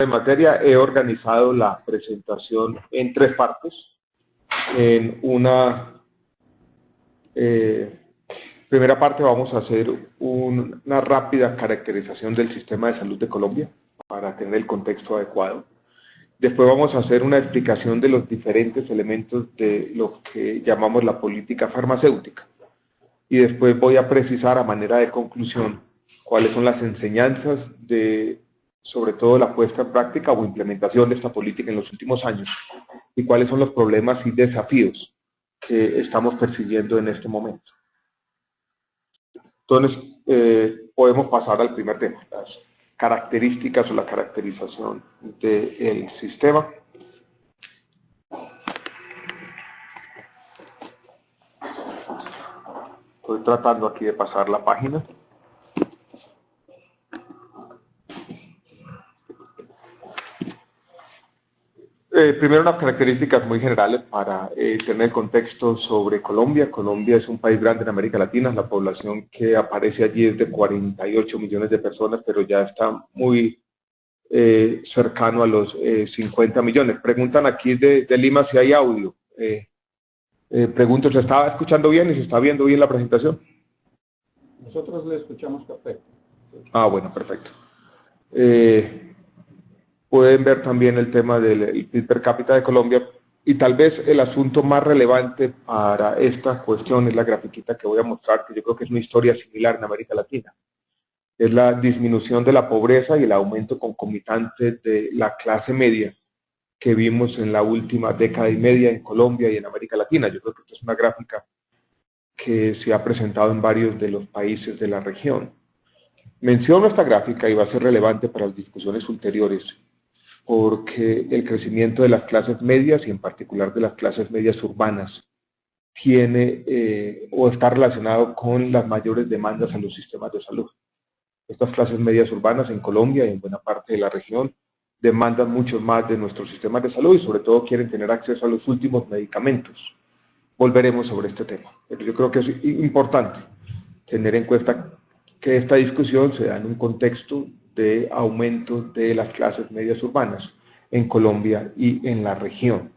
en materia, he organizado la presentación en 3 partes. En una primera parte vamos a hacer una rápida caracterización del sistema de salud de Colombia para tener el contexto adecuado. Después vamos a hacer una explicación de los diferentes elementos de lo que llamamos la política farmacéutica. Y después voy a precisar a manera de conclusión cuáles son las enseñanzas de, sobre todo, la puesta en práctica o implementación de esta política en los últimos años y cuáles son los problemas y desafíos que estamos persiguiendo en este momento. Entonces, podemos pasar al primer tema, las características o la caracterización del sistema. Estoy tratando aquí de pasar la página. Primero, unas características muy generales para tener contexto sobre Colombia. Colombia es un país grande en América Latina. La población que aparece allí es de 48 millones de personas, pero ya está muy cercano a los 50 millones. Preguntan aquí de Lima si hay audio. Pregunto, ¿se está escuchando bien y se está viendo bien la presentación? Nosotros le escuchamos perfecto. Ah, bueno, perfecto. Pueden ver también el tema del PIB per cápita de Colombia y tal vez el asunto más relevante para esta cuestión es la grafiquita que voy a mostrar, que yo creo que es una historia similar en América Latina. Es la disminución de la pobreza y el aumento concomitante de la clase media que vimos en la última década y media en Colombia y en América Latina. Yo creo que esta es una gráfica que se ha presentado en varios de los países de la región. Menciono esta gráfica y va a ser relevante para las discusiones ulteriores, porque el crecimiento de las clases medias y en particular de las clases medias urbanas tiene o está relacionado con las mayores demandas a los sistemas de salud. Estas clases medias urbanas en Colombia y en buena parte de la región demandan mucho más de nuestros sistemas de salud y sobre todo quieren tener acceso a los últimos medicamentos. Volveremos sobre este tema, pero yo creo que es importante tener en cuenta que esta discusión se da en un contexto de aumento de las clases medias urbanas en Colombia y en la región.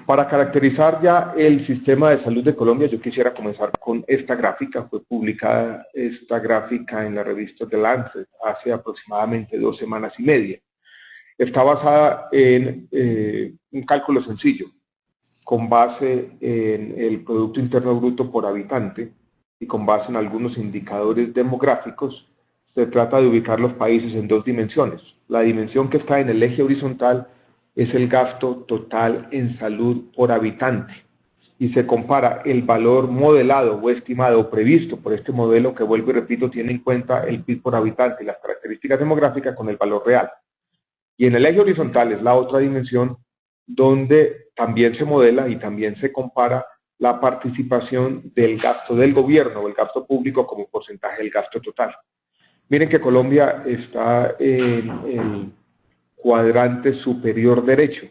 Para caracterizar ya el sistema de salud de Colombia, yo quisiera comenzar con esta gráfica. Fue publicada esta gráfica en la revista The Lancet hace aproximadamente 2 semanas y media. Está basada en un cálculo sencillo, con base en el Producto Interno Bruto por habitante y con base en algunos indicadores demográficos. Se trata de ubicar los países en 2 dimensiones. La dimensión que está en el eje horizontal es el gasto total en salud por habitante y se compara el valor modelado o estimado o previsto por este modelo que, vuelvo y repito, tiene en cuenta el PIB por habitante y las características demográficas con el valor real. Y en el eje horizontal es la otra dimensión donde también se modela y también se compara la participación del gasto del gobierno o el gasto público como porcentaje del gasto total. Miren que Colombia está en el cuadrante superior derecho,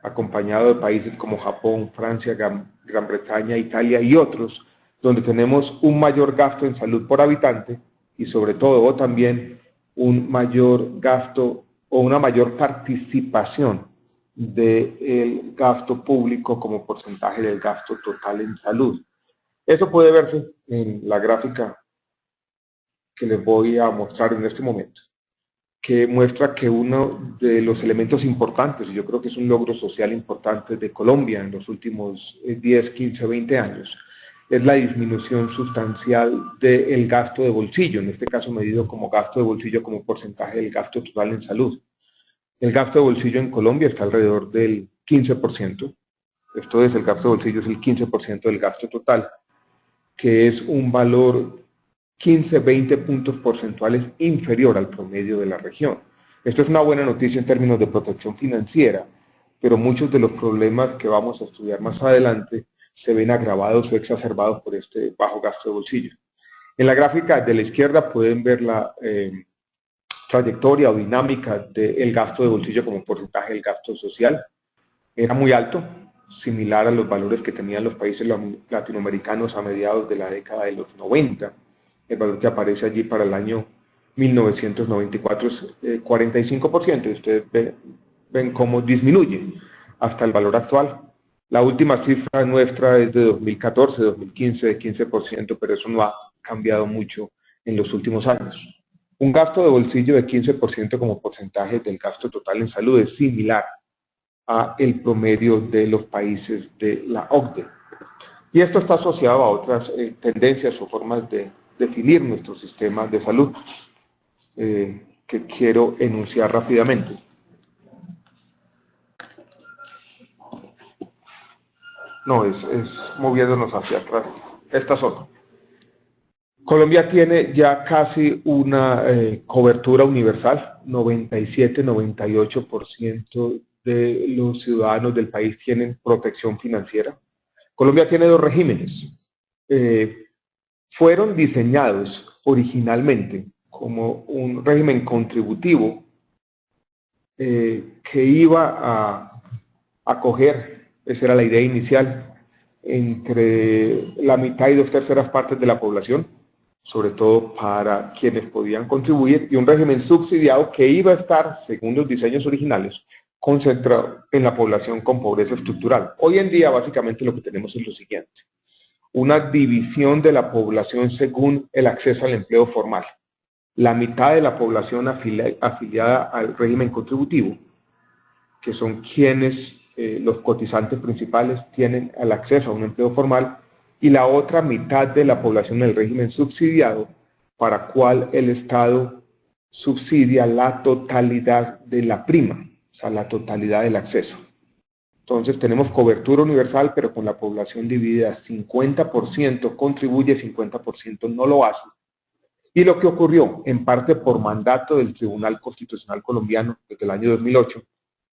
acompañado de países como Japón, Francia, Gran Bretaña, Italia y otros, donde tenemos un mayor gasto en salud por habitante y sobre todo también un mayor gasto o una mayor participación del gasto público como porcentaje del gasto total en salud. Eso puede verse en la gráfica que les voy a mostrar en este momento, que muestra que uno de los elementos importantes, y yo creo que es un logro social importante de Colombia en los últimos 10, 15, 20 años, es la disminución sustancial del gasto de bolsillo, en este caso medido como gasto de bolsillo como porcentaje del gasto total en salud. El gasto de bolsillo en Colombia está alrededor del 15%, esto es, el gasto de bolsillo es el 15% del gasto total, que es un valor 15-20 puntos porcentuales inferior al promedio de la región. Esto es una buena noticia en términos de protección financiera, pero muchos de los problemas que vamos a estudiar más adelante se ven agravados o exacerbados por este bajo gasto de bolsillo. En la gráfica de la izquierda pueden ver la trayectoria o dinámica del gasto de bolsillo como porcentaje del gasto social. Era muy alto, similar a los valores que tenían los países latinoamericanos a mediados de la década de los 90. El valor que aparece allí para el año 1994 es 45%, y ustedes ven cómo disminuye hasta el valor actual. La última cifra nuestra es de 2014, 2015, de 15%, pero eso no ha cambiado mucho en los últimos años. Un gasto de bolsillo de 15% como porcentaje del gasto total en salud es similar a el promedio de los países de la OCDE. Y esto está asociado a otras tendencias o formas de definir nuestro sistema de salud que quiero enunciar rápidamente. No, es moviéndonos hacia atrás. Estas son. Colombia tiene ya casi una cobertura universal. 97-98% de los ciudadanos del país tienen protección financiera. Colombia tiene dos regímenes. Fueron diseñados originalmente como un régimen contributivo que iba a acoger, esa era la idea inicial, entre la mitad y 2/3 partes de la población, sobre todo para quienes podían contribuir, y un régimen subsidiado que iba a estar, según los diseños originales, concentrado en la población con pobreza estructural. Hoy en día, básicamente, lo que tenemos es lo siguiente: una división de la población según el acceso al empleo formal. La mitad de la población afiliada al régimen contributivo, que son quienes los cotizantes principales tienen el acceso a un empleo formal, y la otra mitad de la población del régimen subsidiado, para cual el Estado subsidia la totalidad de la prima, o sea, la totalidad del acceso. Entonces tenemos cobertura universal, pero con la población dividida, 50% contribuye, 50% no lo hace. Y lo que ocurrió, en parte por mandato del Tribunal Constitucional Colombiano desde el año 2008,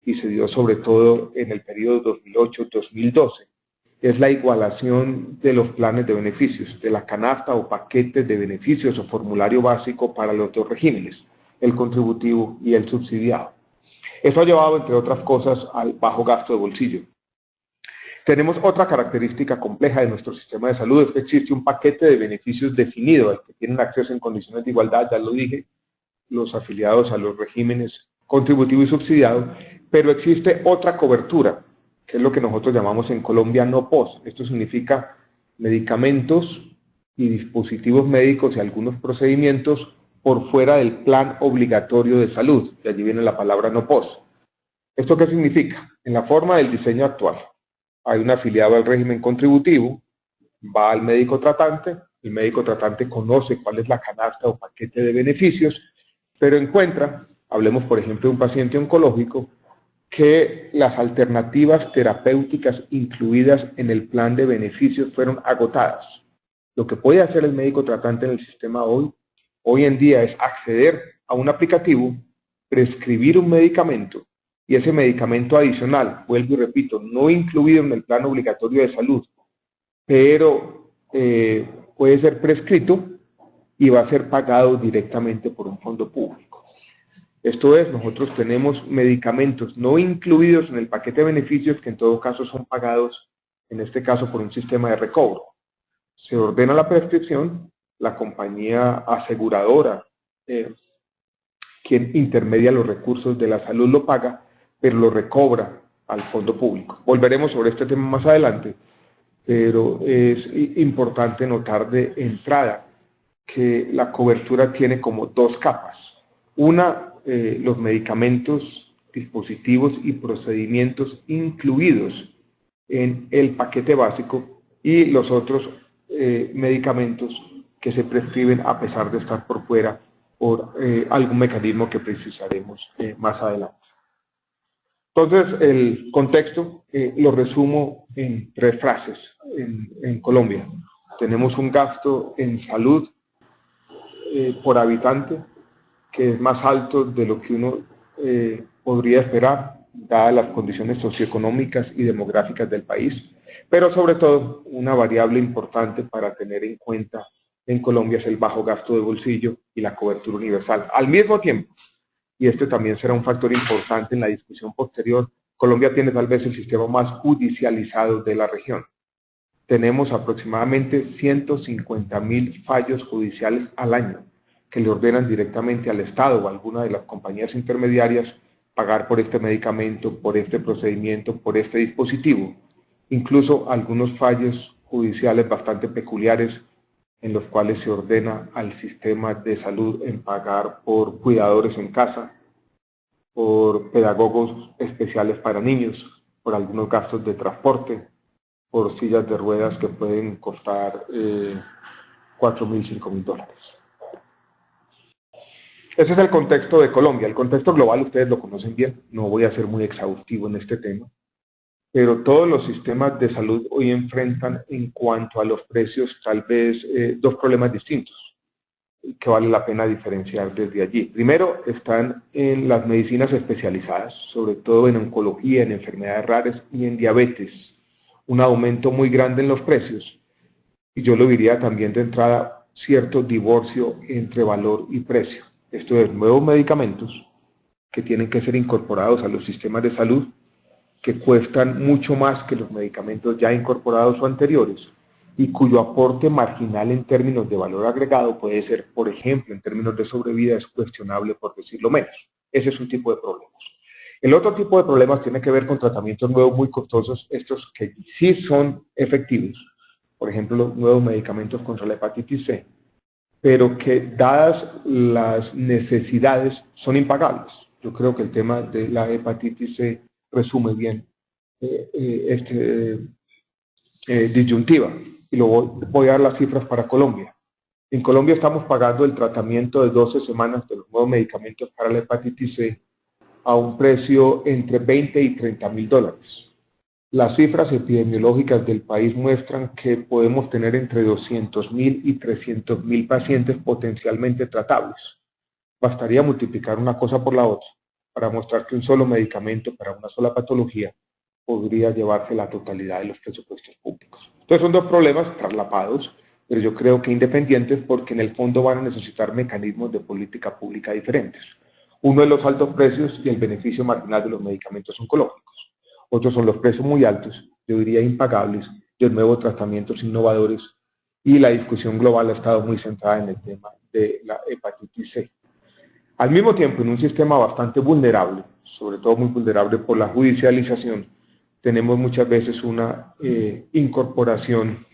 y se dio sobre todo en el periodo 2008-2012, es la igualación de los planes de beneficios, de la canasta o paquete de beneficios o formulario básico para los dos regímenes, el contributivo y el subsidiado. Esto ha llevado, entre otras cosas, al bajo gasto de bolsillo. Tenemos otra característica compleja de nuestro sistema de salud: es que existe un paquete de beneficios definido al que tienen acceso en condiciones de igualdad, ya lo dije, los afiliados a los regímenes contributivo y subsidiado, pero existe otra cobertura, que es lo que nosotros llamamos en Colombia no POS. Esto significa medicamentos y dispositivos médicos y algunos procedimientos por fuera del plan obligatorio de salud, de allí viene la palabra no POS. ¿Esto qué significa? En la forma del diseño actual, hay un afiliado al régimen contributivo, va al médico tratante, el médico tratante conoce cuál es la canasta o paquete de beneficios, pero encuentra, hablemos por ejemplo de un paciente oncológico, que las alternativas terapéuticas incluidas en el plan de beneficios fueron agotadas. Lo que puede hacer el médico tratante en el sistema hoy en día es acceder a un aplicativo, prescribir un medicamento, y ese medicamento adicional, vuelvo y repito, no incluido en el plan obligatorio de salud, pero puede ser prescrito y va a ser pagado directamente por un fondo público. Esto es, nosotros tenemos medicamentos no incluidos en el paquete de beneficios que en todo caso son pagados, en este caso por un sistema de recobro. Se ordena la prescripción, la compañía aseguradora, quien intermedia los recursos de la salud, lo paga, pero lo recobra al fondo público. Volveremos sobre este tema más adelante, pero es importante notar de entrada que la cobertura tiene como dos capas. Una, los medicamentos, dispositivos y procedimientos incluidos en el paquete básico, y los otros medicamentos que se prescriben a pesar de estar por fuera por algún mecanismo que precisaremos más adelante. Entonces, el contexto lo resumo en 3 frases. En Colombia tenemos un gasto en salud por habitante que es más alto de lo que uno podría esperar, dadas las condiciones socioeconómicas y demográficas del país, pero sobre todo una variable importante para tener en cuenta en Colombia es el bajo gasto de bolsillo y la cobertura universal. Al mismo tiempo, y este también será un factor importante en la discusión posterior, Colombia tiene tal vez el sistema más judicializado de la región. Tenemos aproximadamente 150.000 fallos judiciales al año, que le ordenan directamente al Estado o a alguna de las compañías intermediarias pagar por este medicamento, por este procedimiento, por este dispositivo. Incluso algunos fallos judiciales bastante peculiares en los cuales se ordena al sistema de salud en pagar por cuidadores en casa, por pedagogos especiales para niños, por algunos gastos de transporte, por sillas de ruedas que pueden costar $4.000, $5.000. Ese es el contexto de Colombia. El contexto global ustedes lo conocen bien, no voy a ser muy exhaustivo en este tema, pero todos los sistemas de salud hoy enfrentan en cuanto a los precios tal vez dos problemas distintos que vale la pena diferenciar desde allí. Primero están en las medicinas especializadas, sobre todo en oncología, en enfermedades raras y en diabetes, un aumento muy grande en los precios, y yo lo diría también de entrada cierto divorcio entre valor y precio. Esto es, nuevos medicamentos que tienen que ser incorporados a los sistemas de salud, que cuestan mucho más que los medicamentos ya incorporados o anteriores, y cuyo aporte marginal en términos de valor agregado puede ser, por ejemplo, en términos de sobrevida, es cuestionable, por decirlo menos. Ese es un tipo de problemas. El otro tipo de problemas tiene que ver con tratamientos nuevos muy costosos, estos que sí son efectivos, por ejemplo, los nuevos medicamentos contra la hepatitis C, pero que dadas las necesidades son impagables. Yo creo que el tema de la hepatitis C resume bien disyuntiva, y luego voy a dar las cifras para Colombia. En Colombia estamos pagando el tratamiento de 12 semanas de los nuevos medicamentos para la hepatitis C a un precio entre $20 y $30.000. Las cifras epidemiológicas del país muestran que podemos tener entre 200.000 y 300.000 pacientes potencialmente tratables. Bastaría multiplicar una cosa por la otra para mostrar que un solo medicamento para una sola patología podría llevarse la totalidad de los presupuestos públicos. Entonces son dos problemas traslapados, pero yo creo que independientes, porque en el fondo van a necesitar mecanismos de política pública diferentes. Uno es los altos precios y el beneficio marginal de los medicamentos oncológicos. Otros son los precios muy altos, yo diría impagables, de nuevos tratamientos innovadores, y la discusión global ha estado muy centrada en el tema de la hepatitis C. Al mismo tiempo, en un sistema bastante vulnerable, sobre todo muy vulnerable por la judicialización, tenemos muchas veces una incorporación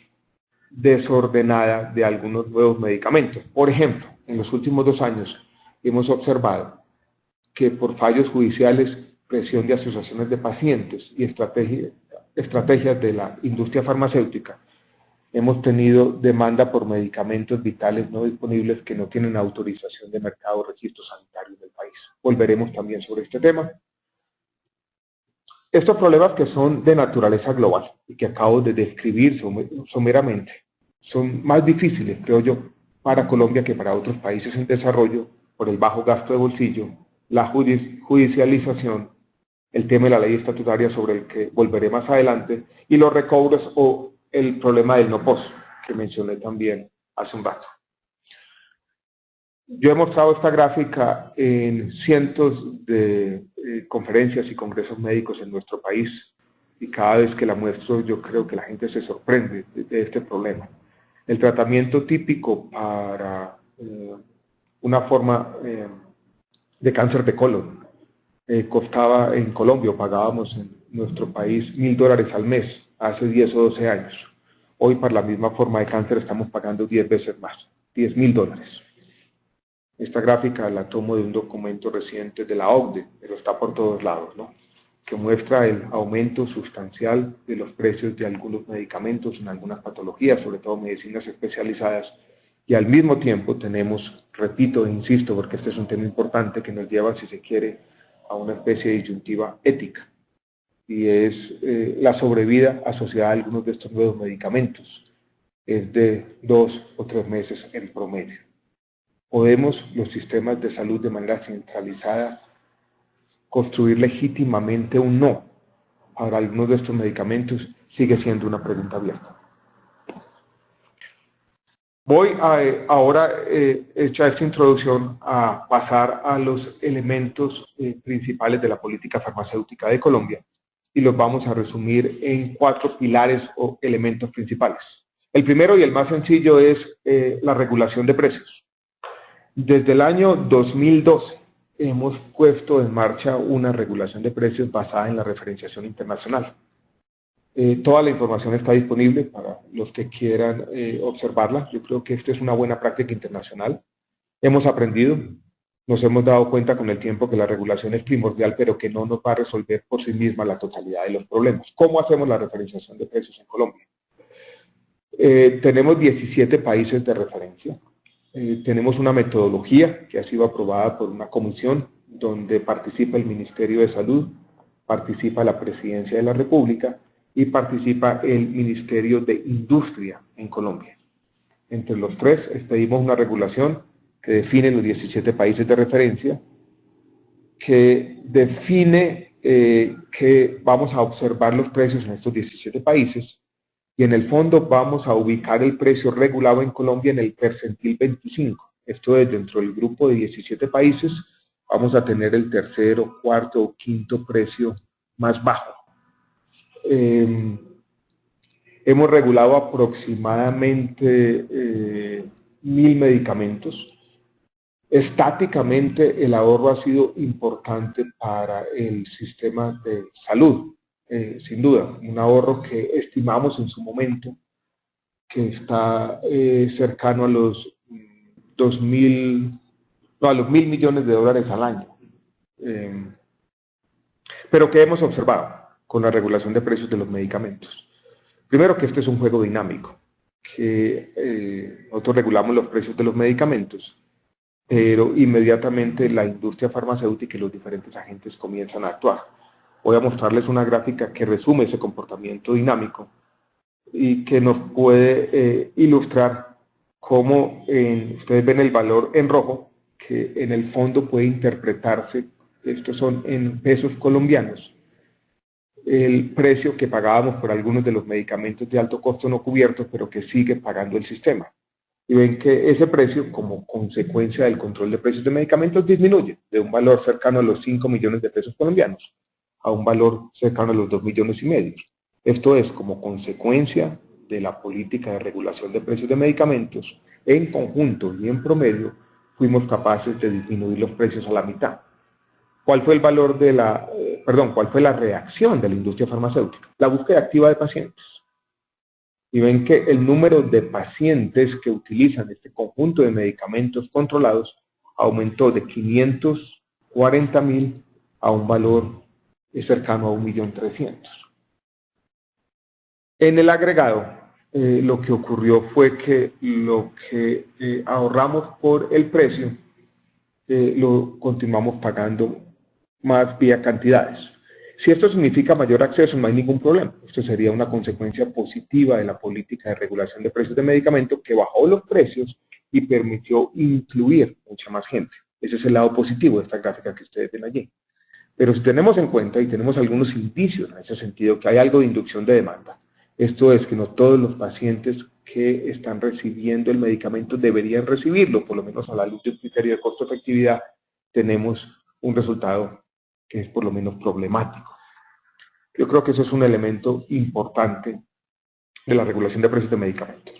desordenada de algunos nuevos medicamentos. Por ejemplo, en los últimos 2 años hemos observado que por fallos judiciales, presión de asociaciones de pacientes y estrategias de la industria farmacéutica, hemos tenido demanda por medicamentos vitales no disponibles que no tienen autorización de mercado o registro sanitario del país. Volveremos también sobre este tema. Estos problemas, que son de naturaleza global y que acabo de describir someramente, son más difíciles, creo yo, para Colombia que para otros países en desarrollo, por el bajo gasto de bolsillo, la judicialización, el tema de la ley estatutaria sobre el que volveré más adelante, y los recobros o el problema del no POS, que mencioné también hace un rato. Yo he mostrado esta gráfica en cientos de conferencias y congresos médicos en nuestro país, y cada vez que la muestro yo creo que la gente se sorprende de este problema. El tratamiento típico para una forma de cáncer de colon costaba en Colombia, pagábamos en nuestro país $1.000 al mes hace 10 o 12 años. Hoy para la misma forma de cáncer estamos pagando 10 veces más, $10.000. Esta gráfica la tomo de un documento reciente de la OCDE, pero está por todos lados, ¿no?, que muestra el aumento sustancial de los precios de algunos medicamentos en algunas patologías, sobre todo medicinas especializadas, y al mismo tiempo tenemos, repito e insisto, porque este es un tema importante que nos lleva, si se quiere, a una especie de disyuntiva ética, y es la sobrevida asociada a algunos de estos nuevos medicamentos. Es de 2 o 3 meses en promedio. ¿Podemos los sistemas de salud de manera centralizada construir legítimamente un no para algunos de estos medicamentos? Sigue siendo una pregunta abierta. Voy ahora, hecha esta introducción, a pasar a los elementos principales de la política farmacéutica de Colombia, y los vamos a resumir en 4 pilares o elementos principales. El primero y el más sencillo es la regulación de precios. Desde el año 2012 hemos puesto en marcha una regulación de precios basada en la referenciación internacional. Toda la información está disponible para los que quieran observarla. Yo creo que esta es una buena práctica internacional. Hemos aprendido, nos hemos dado cuenta con el tiempo que la regulación es primordial, pero que no nos va a resolver por sí misma la totalidad de los problemas. ¿Cómo hacemos la referenciación de precios en Colombia? Tenemos 17 países de referencia. Tenemos una metodología que ha sido aprobada por una comisión donde participa el Ministerio de Salud, participa la Presidencia de la República y participa el Ministerio de Industria en Colombia. Entre los tres expedimos una regulación que define los 17 países de referencia, que define que vamos a observar los precios en estos 17 países y en el fondo vamos a ubicar el precio regulado en Colombia en el percentil 25. Esto es, dentro del grupo de 17 países vamos a tener el tercero, cuarto o quinto precio más bajo. Hemos regulado aproximadamente 1000 medicamentos. Estáticamente el ahorro ha sido importante para el sistema de salud, sin duda, un ahorro que estimamos en su momento que está cercano a los 2.000, no, a los 1.000 millones de dólares al año. Pero ¿qué hemos observado con la regulación de precios de los medicamentos? Primero, que este es un juego dinámico, que nosotros regulamos los precios de los medicamentos, pero inmediatamente la industria farmacéutica y los diferentes agentes comienzan a actuar. Voy a mostrarles una gráfica que resume ese comportamiento dinámico y que nos puede ilustrar cómo ustedes ven el valor en rojo, que en el fondo puede interpretarse, estos son en pesos colombianos, el precio que pagábamos por algunos de los medicamentos de alto costo no cubiertos, pero que sigue pagando el sistema. Y ven que ese precio, como consecuencia del control de precios de medicamentos, disminuye de un valor cercano a los 5 millones de pesos colombianos a un valor cercano a los 2,5 millones. Esto es como consecuencia de la política de regulación de precios de medicamentos. En conjunto y en promedio fuimos capaces de disminuir los precios a la mitad. ¿Cuál fue el valor de cuál fue la reacción de la industria farmacéutica? La búsqueda activa de pacientes. Y ven que el número de pacientes que utilizan este conjunto de medicamentos controlados aumentó de 540.000 a un valor cercano a 1.300.000. En el agregado, lo que ocurrió fue que lo que ahorramos por el precio lo continuamos pagando más vía cantidades. Si esto significa mayor acceso, no hay ningún problema. Esto sería una consecuencia positiva de la política de regulación de precios de medicamentos que bajó los precios y permitió incluir mucha más gente. Ese es el lado positivo de esta gráfica que ustedes ven allí. Pero si tenemos en cuenta, y tenemos algunos indicios en ese sentido, que hay algo de inducción de demanda, esto es que no todos los pacientes que están recibiendo el medicamento deberían recibirlo, por lo menos a la luz del criterio de costo-efectividad, tenemos un resultado que es por lo menos problemático. Yo creo que eso es un elemento importante de la regulación de precios de medicamentos.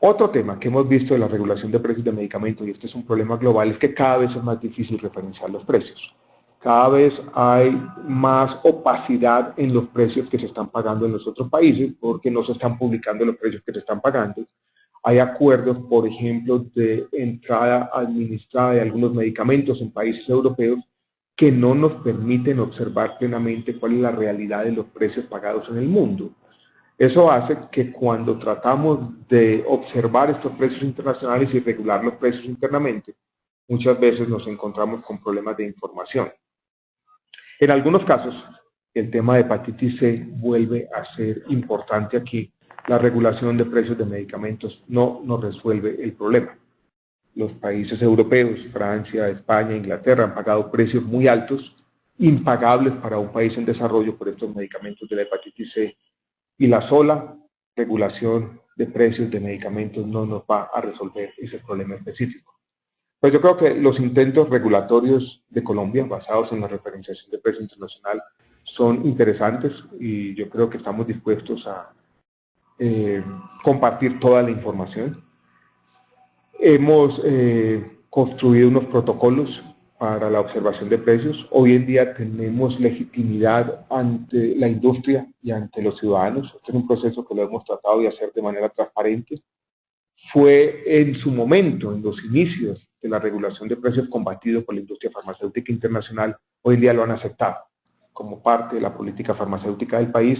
Otro tema que hemos visto de la regulación de precios de medicamentos, y este es un problema global, es que cada vez es más difícil referenciar los precios. Cada vez hay más opacidad en los precios que se están pagando en los otros países porque no se están publicando los precios que se están pagando. Hay acuerdos, por ejemplo, de entrada administrada de algunos medicamentos en países europeos que no nos permiten observar plenamente cuál es la realidad de los precios pagados en el mundo. Eso hace que cuando tratamos de observar estos precios internacionales y regular los precios internamente, muchas veces nos encontramos con problemas de información. En algunos casos, el tema de hepatitis C vuelve a ser importante aquí. La regulación de precios de medicamentos no nos resuelve el problema. Los países europeos, Francia, España, Inglaterra, han pagado precios muy altos, impagables para un país en desarrollo por estos medicamentos de la hepatitis C. Y la sola regulación de precios de medicamentos no nos va a resolver ese problema específico. Pues yo creo que los intentos regulatorios de Colombia, basados en la referenciación de precio internacional, son interesantes y yo creo que estamos dispuestos a compartir toda la información. Hemos construido unos protocolos para la observación de precios. Hoy en día tenemos legitimidad ante la industria y ante los ciudadanos. Este es un proceso que lo hemos tratado de hacer de manera transparente. Fue en su momento, en los inicios de la regulación de precios combatido por la industria farmacéutica internacional. Hoy en día lo han aceptado como parte de la política farmacéutica del país.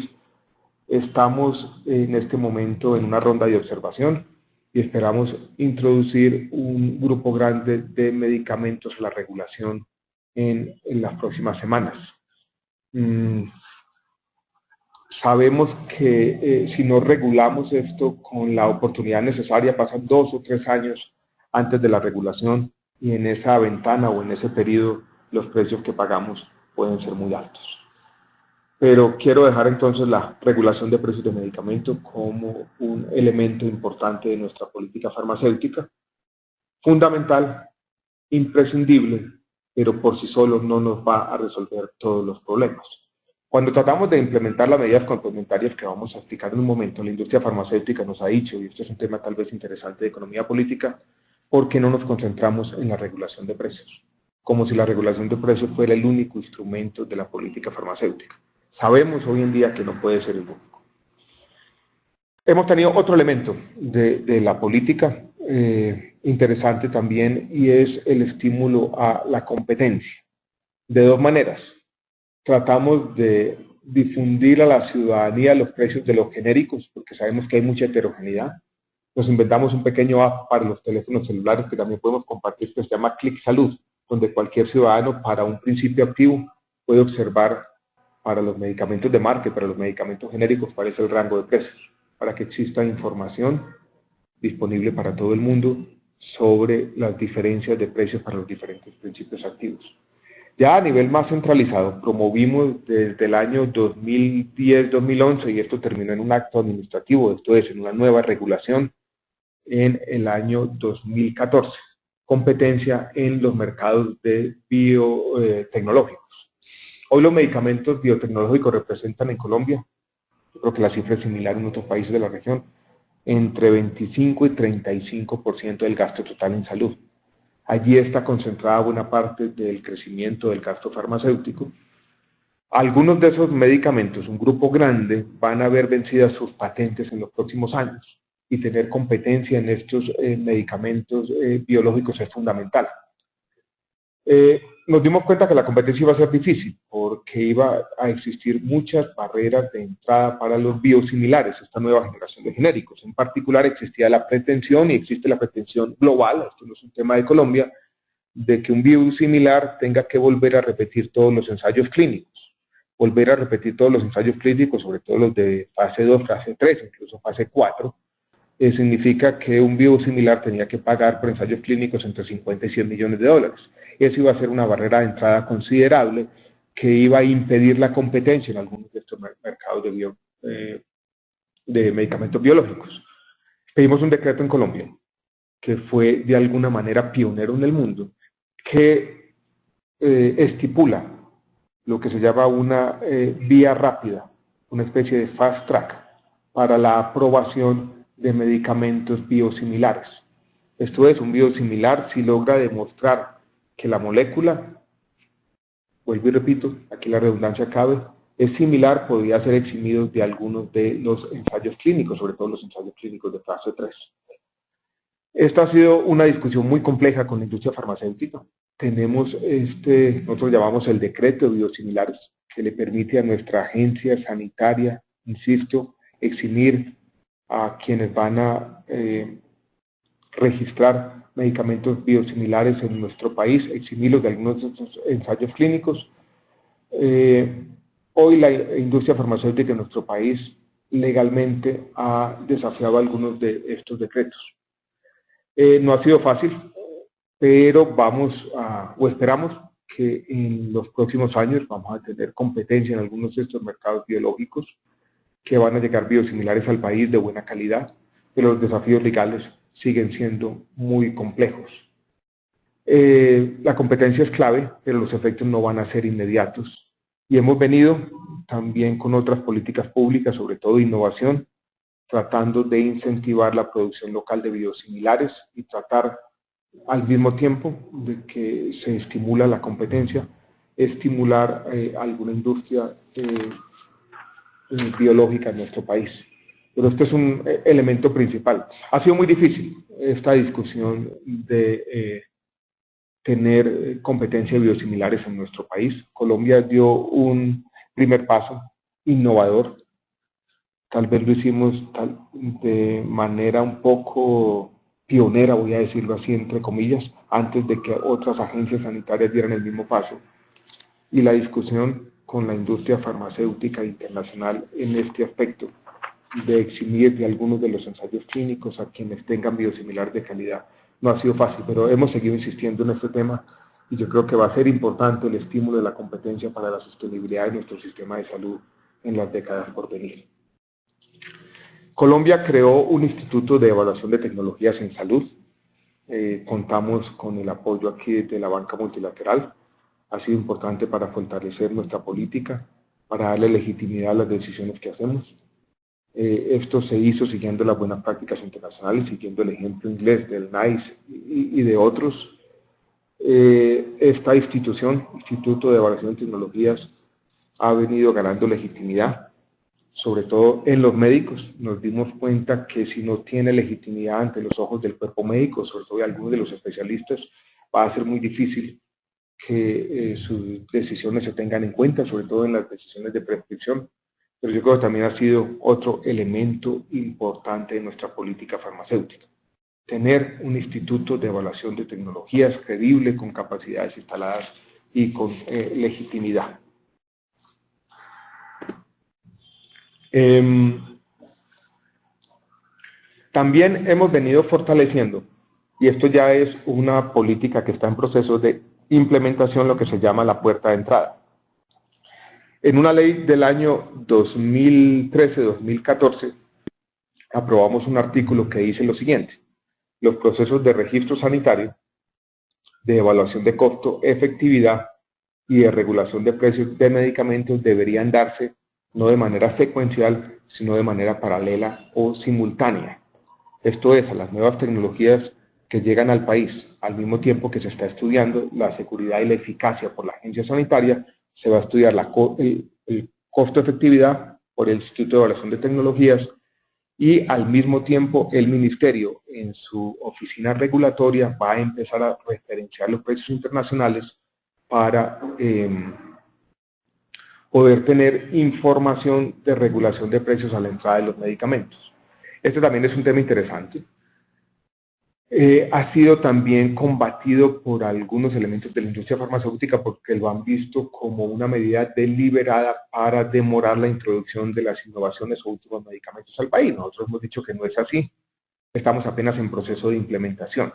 Estamos en este momento en una ronda de observación y esperamos introducir un grupo grande de medicamentos a la regulación en las próximas semanas. Sabemos que si no regulamos esto con la oportunidad necesaria, pasan 2 o 3 años antes de la regulación y en esa ventana o en ese periodo los precios que pagamos pueden ser muy altos. Pero quiero dejar entonces la regulación de precios de medicamentos como un elemento importante de nuestra política farmacéutica, fundamental, imprescindible, pero por sí solo no nos va a resolver todos los problemas. Cuando tratamos de implementar las medidas complementarias que vamos a explicar en un momento, la industria farmacéutica nos ha dicho, y esto es un tema tal vez interesante de economía política, ¿por qué no nos concentramos en la regulación de precios? Como si la regulación de precios fuera el único instrumento de la política farmacéutica. Sabemos hoy en día que no puede ser el único. Hemos tenido otro elemento de la política interesante también y es el estímulo a la competencia. De dos maneras. Tratamos de difundir a la ciudadanía los precios de los genéricos porque sabemos que hay mucha heterogeneidad. Nos inventamos un pequeño app para los teléfonos celulares que también podemos compartir que se llama Clic Salud, donde cualquier ciudadano para un principio activo puede observar para los medicamentos de marca y para los medicamentos genéricos cuál es el rango de precios, para que exista información disponible para todo el mundo sobre las diferencias de precios para los diferentes principios activos. Ya a nivel más centralizado, promovimos desde el año 2010-2011, y esto terminó en un acto administrativo, esto es, en una nueva regulación, en el año 2014, competencia en los mercados de biotecnológicos. Hoy los medicamentos biotecnológicos representan en Colombia, yo creo que la cifra es similar en otros países de la región, entre 25 y 35% del gasto total en salud. Allí está concentrada buena parte del crecimiento del gasto farmacéutico. Algunos de esos medicamentos, un grupo grande, van a ver vencidas sus patentes en los próximos años y tener competencia en estos medicamentos biológicos es fundamental. Nos dimos cuenta que la competencia iba a ser difícil porque iba a existir muchas barreras de entrada para los biosimilares, esta nueva generación de genéricos. En particular existía la pretensión, y existe la pretensión global, esto no es un tema de Colombia, de que un biosimilar tenga que volver a repetir todos los ensayos clínicos. Volver a repetir todos los ensayos clínicos, sobre todo los de fase 2, fase 3, incluso fase 4, significa que un biosimilar tenía que pagar por ensayos clínicos entre 50 y 100 millones de dólares. Eso iba a ser una barrera de entrada considerable que iba a impedir la competencia en algunos de estos mercados de medicamentos biológicos. Pedimos un decreto en Colombia que fue de alguna manera pionero en el mundo, que estipula lo que se llama una vía rápida, una especie de fast track para la aprobación de medicamentos biosimilares. Esto es, un biosimilar si logra demostrar que la molécula, vuelvo y repito, aquí la redundancia cabe, es similar, podría ser eximido de algunos de los ensayos clínicos, sobre todo los ensayos clínicos de fase 3. Esta ha sido una discusión muy compleja con la industria farmacéutica. Tenemos nosotros llamamos el decreto de biosimilares, que le permite a nuestra agencia sanitaria, insisto, eximir a quienes van a registrar medicamentos biosimilares en nuestro país, eximirlos de algunos de estos ensayos clínicos. Hoy la industria farmacéutica en nuestro país legalmente ha desafiado algunos de estos decretos. No ha sido fácil, pero esperamos que en los próximos años vamos a tener competencia en algunos de estos mercados biológicos, que van a llegar biosimilares al país de buena calidad, pero los desafíos legales siguen siendo muy complejos. La competencia es clave, pero los efectos no van a ser inmediatos. Y hemos venido también con otras políticas públicas, sobre todo innovación, tratando de incentivar la producción local de biosimilares y tratar al mismo tiempo de que se estimula la competencia, estimular alguna industria biológica en nuestro país. Pero este es un elemento principal. Ha sido muy difícil esta discusión de tener competencia de biosimilares en nuestro país. Colombia dio un primer paso innovador. Tal vez lo hicimos de manera un poco pionera, voy a decirlo así, entre comillas, antes de que otras agencias sanitarias dieran el mismo paso. Y la discusión con la industria farmacéutica internacional en este aspecto, de eximir de algunos de los ensayos clínicos a quienes tengan biosimilar de calidad, no ha sido fácil, pero hemos seguido insistiendo en este tema y yo creo que va a ser importante el estímulo de la competencia para la sostenibilidad de nuestro sistema de salud en las décadas por venir. Colombia creó un instituto de evaluación de tecnologías en salud. Contamos con el apoyo aquí de la banca multilateral. Ha sido importante para fortalecer nuestra política, para darle legitimidad a las decisiones que hacemos. Esto se hizo siguiendo las buenas prácticas internacionales, siguiendo el ejemplo inglés del NICE y de otros. Esta institución, Instituto de Evaluación de Tecnologías, ha venido ganando legitimidad, sobre todo en los médicos. Nos dimos cuenta que si no tiene legitimidad ante los ojos del cuerpo médico, sobre todo de algunos de los especialistas, va a ser muy difícil que sus decisiones se tengan en cuenta, sobre todo en las decisiones de prescripción. Pero yo creo que también ha sido otro elemento importante de nuestra política farmacéutica. Tener un instituto de evaluación de tecnologías creíble, con capacidades instaladas y con legitimidad. También hemos venido fortaleciendo, y esto ya es una política que está en proceso de implementación, lo que se llama la puerta de entrada. En una ley del año 2013-2014 aprobamos un artículo que dice lo siguiente: los procesos de registro sanitario, de evaluación de costo, efectividad y de regulación de precios de medicamentos deberían darse no de manera secuencial, sino de manera paralela o simultánea. Esto es, a las nuevas tecnologías que llegan al país, al mismo tiempo que se está estudiando la seguridad y la eficacia por la agencia sanitaria, se va a estudiar el costo-efectividad por el Instituto de Evaluación de Tecnologías y al mismo tiempo el Ministerio en su oficina regulatoria va a empezar a referenciar los precios internacionales para poder tener información de regulación de precios a la entrada de los medicamentos. Este también es un tema interesante. Ha sido también combatido por algunos elementos de la industria farmacéutica porque lo han visto como una medida deliberada para demorar la introducción de las innovaciones o últimos medicamentos al país. Nosotros hemos dicho que no es así. Estamos apenas en proceso de implementación,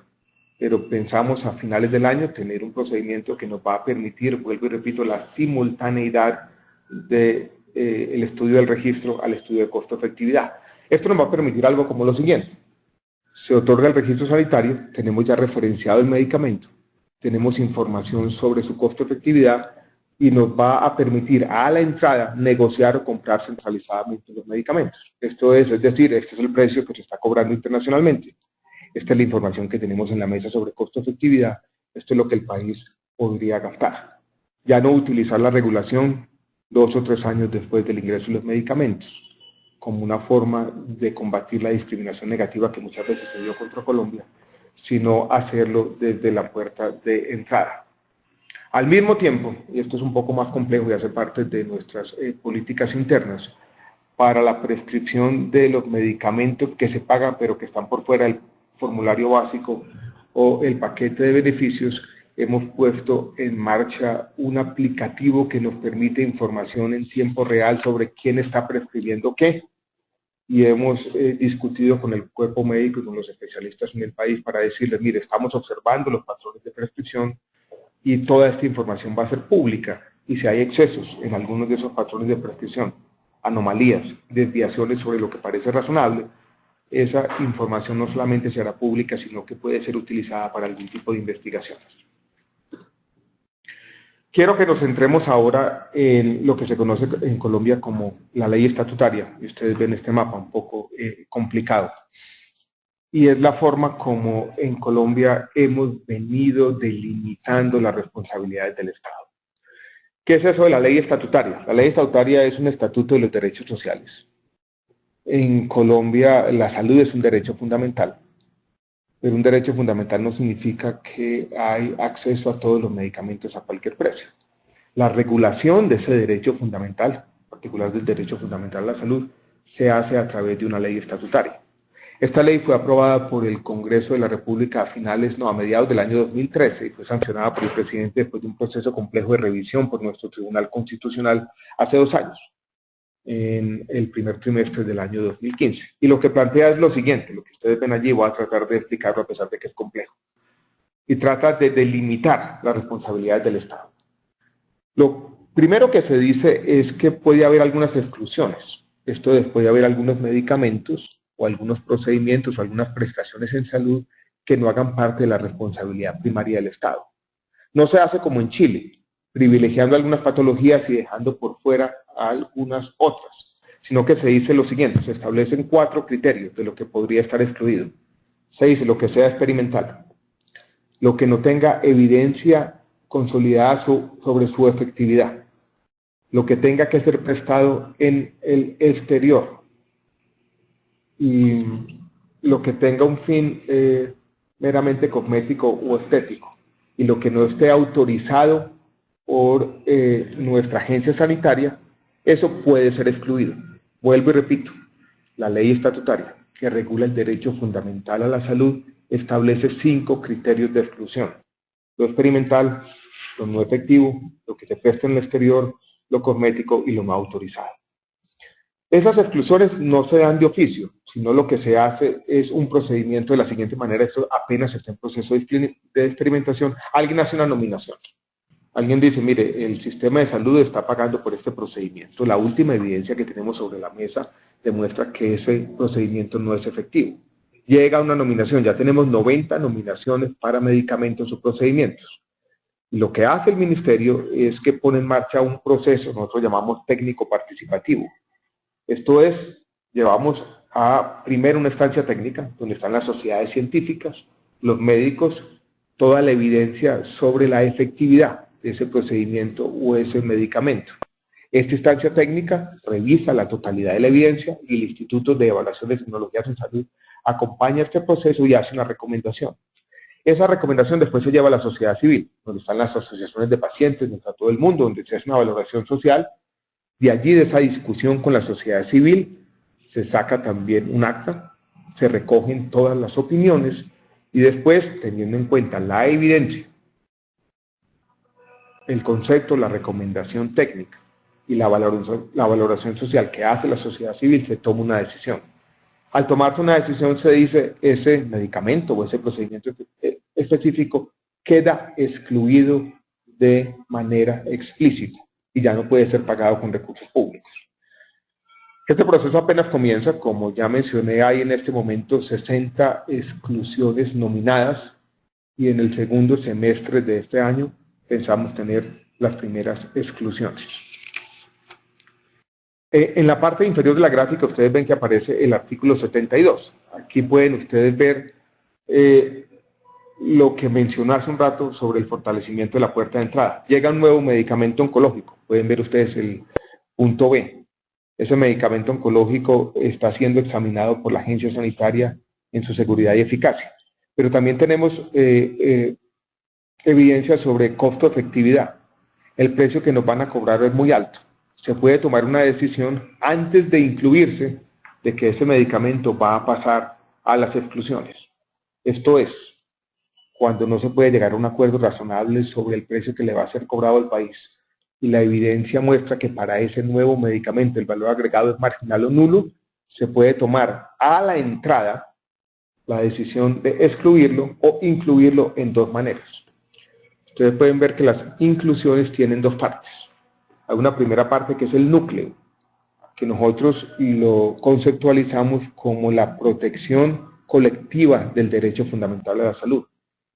pero pensamos a finales del año tener un procedimiento que nos va a permitir, vuelvo y repito, la simultaneidad del estudio del registro al estudio de costo-efectividad. Esto nos va a permitir algo como lo siguiente: se otorga el registro sanitario, tenemos ya referenciado el medicamento, tenemos información sobre su costo-efectividad y nos va a permitir a la entrada negociar o comprar centralizadamente los medicamentos. Esto es decir, este es el precio que se está cobrando internacionalmente. Esta es la información que tenemos en la mesa sobre costo-efectividad. Esto es lo que el país podría gastar. Ya no utilizar la regulación 2 o 3 años después del ingreso de los medicamentos, como una forma de combatir la discriminación negativa que muchas veces se dio contra Colombia, sino hacerlo desde la puerta de entrada. Al mismo tiempo, y esto es un poco más complejo y hace parte de nuestras políticas internas, para la prescripción de los medicamentos que se pagan pero que están por fuera del formulario básico o el paquete de beneficios, hemos puesto en marcha un aplicativo que nos permite información en tiempo real sobre quién está prescribiendo qué. Y hemos discutido con el cuerpo médico y con los especialistas en el país para decirles, mire, estamos observando los patrones de prescripción y toda esta información va a ser pública. Y si hay excesos en algunos de esos patrones de prescripción, anomalías, desviaciones sobre lo que parece razonable, esa información no solamente será pública, sino que puede ser utilizada para algún tipo de investigaciones. Quiero que nos centremos ahora en lo que se conoce en Colombia como la ley estatutaria. Y ustedes ven este mapa un poco complicado. y es la forma como en Colombia hemos venido delimitando las responsabilidades del Estado. ¿Qué es eso de la ley estatutaria? La ley estatutaria es un estatuto de los derechos sociales. En Colombia la salud es un derecho fundamental, pero un derecho fundamental no significa que hay acceso a todos los medicamentos a cualquier precio. La regulación de ese derecho fundamental, en particular del derecho fundamental a la salud, se hace a través de una ley estatutaria. Esta ley fue aprobada por el Congreso de la República a mediados del año 2013 y fue sancionada por el presidente después de un proceso complejo de revisión por nuestro Tribunal Constitucional hace 2 años, en el primer trimestre del año 2015. Y lo que plantea es lo siguiente, lo que ustedes ven allí, voy a tratar de explicarlo a pesar de que es complejo. Y trata de delimitar las responsabilidades del Estado. Lo primero que se dice es que puede haber algunas exclusiones. Esto es, puede haber algunos medicamentos o algunos procedimientos o algunas prestaciones en salud que no hagan parte de la responsabilidad primaria del Estado. No se hace como en Chile, privilegiando algunas patologías y dejando por fuera a algunas otras, sino que se dice lo siguiente, se establecen 4 criterios de lo que podría estar excluido. Se dice lo que sea experimental, lo que no tenga evidencia consolidada sobre su efectividad, lo que tenga que ser prestado en el exterior y lo que tenga un fin meramente cosmético o estético y lo que no esté autorizado por nuestra agencia sanitaria, eso puede ser excluido. Vuelvo y repito, la ley estatutaria que regula el derecho fundamental a la salud establece 5 criterios de exclusión. Lo experimental, lo no efectivo, lo que se presta en el exterior, lo cosmético y lo no autorizado. Esas exclusiones no se dan de oficio, sino lo que se hace es un procedimiento de la siguiente manera, esto apenas está en proceso de experimentación, alguien hace una nominación. Alguien dice, mire, el sistema de salud está pagando por este procedimiento. La última evidencia que tenemos sobre la mesa demuestra que ese procedimiento no es efectivo. Llega una nominación, ya tenemos 90 nominaciones para medicamentos o procedimientos. Y lo que hace el ministerio es que pone en marcha un proceso, nosotros llamamos técnico participativo. Esto es, llevamos a primero una instancia técnica, donde están las sociedades científicas, los médicos, toda la evidencia sobre la efectividad de ese procedimiento o ese medicamento. Esta instancia técnica revisa la totalidad de la evidencia y el Instituto de Evaluación de Tecnologías en Salud acompaña este proceso y hace una recomendación. Esa recomendación después se lleva a la sociedad civil, donde están las asociaciones de pacientes, donde está todo el mundo, donde se hace una valoración social. De allí, de esa discusión con la sociedad civil, se saca también un acta, se recogen todas las opiniones y después, teniendo en cuenta la evidencia, el concepto, la recomendación técnica y la valoración social que hace la sociedad civil, se toma una decisión. Al tomarse una decisión se dice ese medicamento o ese procedimiento específico queda excluido de manera explícita y ya no puede ser pagado con recursos públicos. Este proceso apenas comienza, como ya mencioné, hay en este momento 60 exclusiones nominadas y en el segundo semestre de este año pensamos tener las primeras exclusiones. En la parte inferior de la gráfica ustedes ven que aparece el artículo 72. Aquí pueden ustedes ver lo que mencioné hace un rato sobre el fortalecimiento de la puerta de entrada. Llega un nuevo medicamento oncológico, pueden ver ustedes el punto B. Ese medicamento oncológico está siendo examinado por la agencia sanitaria en su seguridad y eficacia. Pero también tenemos evidencia sobre costo-efectividad. El precio que nos van a cobrar es muy alto. Se puede tomar una decisión antes de incluirse de que ese medicamento va a pasar a las exclusiones. Esto es, cuando no se puede llegar a un acuerdo razonable sobre el precio que le va a ser cobrado al país y la evidencia muestra que para ese nuevo medicamento el valor agregado es marginal o nulo, se puede tomar a la entrada la decisión de excluirlo o incluirlo en 2 maneras. Ustedes pueden ver que las inclusiones tienen 2 partes. Hay una primera parte que es el núcleo, que nosotros lo conceptualizamos como la protección colectiva del derecho fundamental a la salud.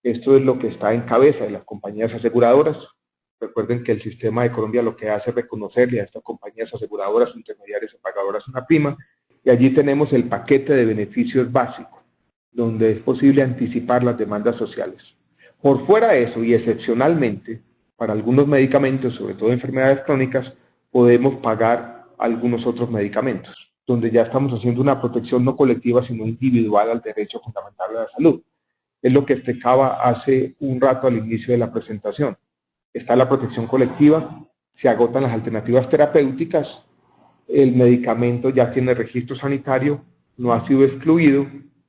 Esto es lo que está en cabeza de las compañías aseguradoras. Recuerden que el sistema de Colombia lo que hace es reconocerle a estas compañías aseguradoras, intermediarias y pagadoras una prima, y allí tenemos el paquete de beneficios básicos. donde es posible anticipar las demandas sociales. Por fuera de eso, y excepcionalmente, para algunos medicamentos, sobre todo enfermedades crónicas, podemos pagar algunos otros medicamentos, donde ya estamos haciendo una protección no colectiva, sino individual al derecho fundamental a la salud. Es lo que explicaba hace un rato al inicio de la presentación. Está la protección colectiva, se agotan las alternativas terapéuticas, el medicamento ya tiene registro sanitario, no ha sido excluido,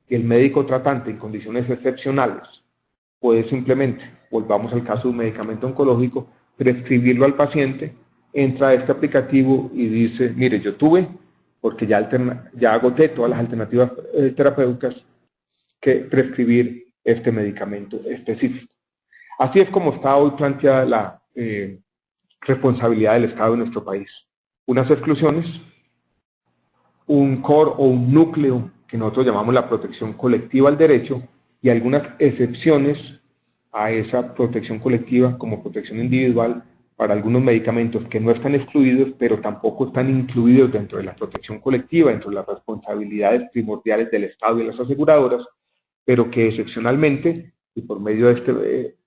y el médico tratante en condiciones excepcionales puede simplemente, volvamos al caso de un medicamento oncológico, prescribirlo al paciente, entra a este aplicativo y dice, mire, yo tuve, porque ya agoté todas las alternativas terapéuticas, que prescribir este medicamento específico. Así es como está hoy planteada la responsabilidad del Estado en nuestro país. Unas exclusiones, un core o un núcleo que nosotros llamamos la protección colectiva al derecho, y algunas excepciones a esa protección colectiva como protección individual para algunos medicamentos que no están excluidos, pero tampoco están incluidos dentro de la protección colectiva, dentro de las responsabilidades primordiales del Estado y de las aseguradoras, pero que excepcionalmente y por medio de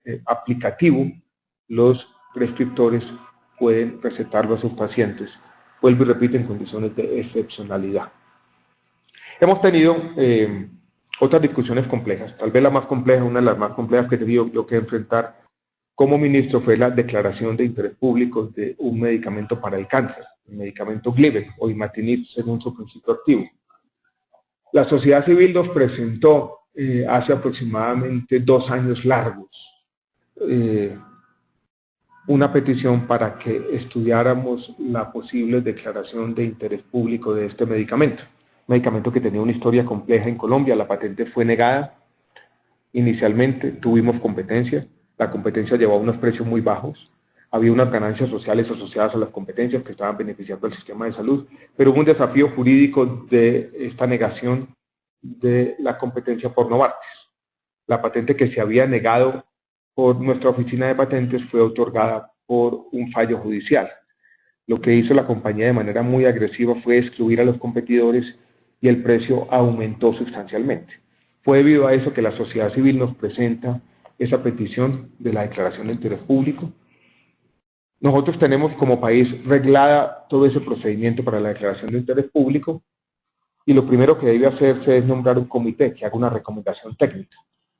este aplicativo, los prescriptores pueden recetarlo a sus pacientes. Vuelvo y repito, en condiciones de excepcionalidad. Hemos tenido otras discusiones complejas. Tal vez la más compleja, una de las más complejas que he tenido yo que enfrentar como ministro fue la declaración de interés público de un medicamento para el cáncer, el medicamento Gleevec o imatinib según su principio activo. La sociedad civil nos presentó hace aproximadamente 2 años largos una petición para que estudiáramos la posible declaración de interés público de este medicamento. Medicamento que tenía una historia compleja en Colombia, la patente fue negada. Inicialmente tuvimos competencia, la competencia llevaba unos precios muy bajos, había unas ganancias sociales asociadas a las competencias que estaban beneficiando al sistema de salud, pero hubo un desafío jurídico de esta negación de la competencia por Novartis. La patente que se había negado por nuestra oficina de patentes fue otorgada por un fallo judicial. Lo que hizo la compañía de manera muy agresiva fue excluir a los competidores y el precio aumentó sustancialmente. Fue debido a eso que la sociedad civil nos presenta esa petición de la declaración de interés público. Nosotros tenemos como país reglada todo ese procedimiento para la declaración de interés público y lo primero que debe hacerse es nombrar un comité que haga una recomendación técnica,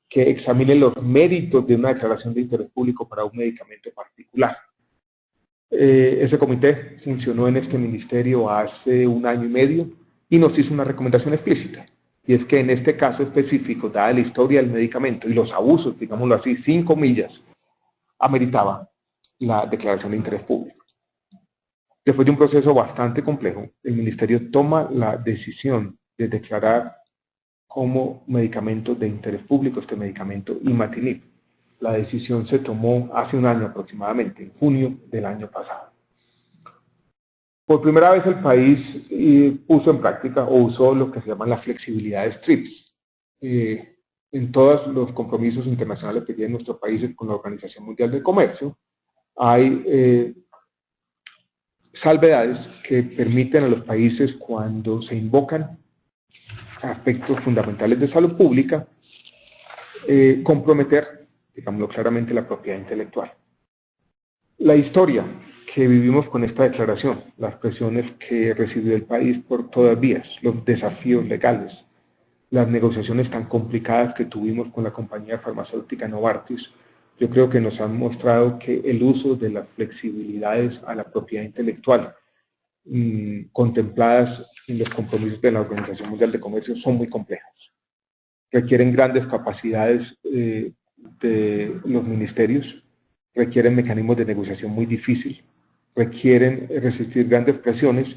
que examine los méritos de una declaración de interés público para un medicamento particular. Ese comité funcionó en este ministerio hace 1 año y medio y nos hizo una recomendación explícita. Y es que en este caso específico, dada la historia del medicamento y los abusos, digámoslo así, 5 millas, ameritaba la declaración de interés público. Después de un proceso bastante complejo, el ministerio toma la decisión de declarar como medicamento de interés público este medicamento imatinib. La decisión se tomó hace 1 año aproximadamente, en junio del año pasado. Por primera vez el país puso en práctica o usó lo que se llama la flexibilidad de TRIPS. En todos los compromisos internacionales que tienen nuestros países con la Organización Mundial del Comercio, hay salvedades que permiten a los países, cuando se invocan aspectos fundamentales de salud pública, comprometer, digámoslo claramente, la propiedad intelectual. La historia que vivimos con esta declaración, las presiones que recibió el país por todas vías, los desafíos legales, las negociaciones tan complicadas que tuvimos con la compañía farmacéutica Novartis, yo creo que nos han mostrado que el uso de las flexibilidades a la propiedad intelectual contempladas en los compromisos de la Organización Mundial de Comercio son muy complejas. Requieren grandes capacidades de los ministerios, requieren mecanismos de negociación muy difíciles, requieren resistir grandes presiones,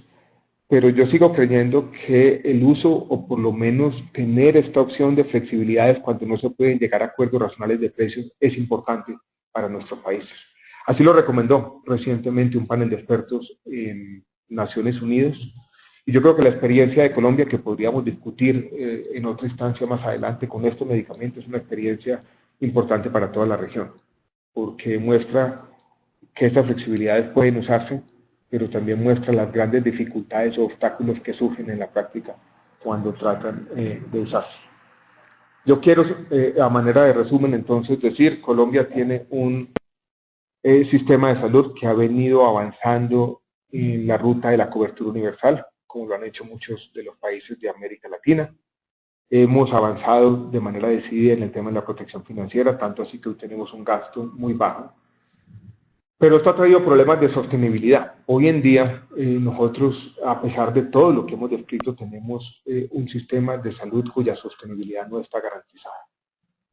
pero yo sigo creyendo que el uso, o por lo menos tener esta opción de flexibilidades cuando no se pueden llegar a acuerdos racionales de precios, es importante para nuestros países. Así lo recomendó recientemente un panel de expertos en Naciones Unidas, y yo creo que la experiencia de Colombia, que podríamos discutir en otra instancia más adelante con estos medicamentos, es una experiencia importante para toda la región, porque muestra que estas flexibilidades pueden usarse, pero también muestra las grandes dificultades o obstáculos que surgen en la práctica cuando tratan de usarse. Yo quiero, a manera de resumen, entonces decir, Colombia tiene un sistema de salud que ha venido avanzando en la ruta de la cobertura universal, como lo han hecho muchos de los países de América Latina. Hemos avanzado de manera decidida en el tema de la protección financiera, tanto así que hoy tenemos un gasto muy bajo. Pero esto ha traído problemas de sostenibilidad. Hoy en día nosotros, a pesar de todo lo que hemos descrito, tenemos un sistema de salud cuya sostenibilidad no está garantizada.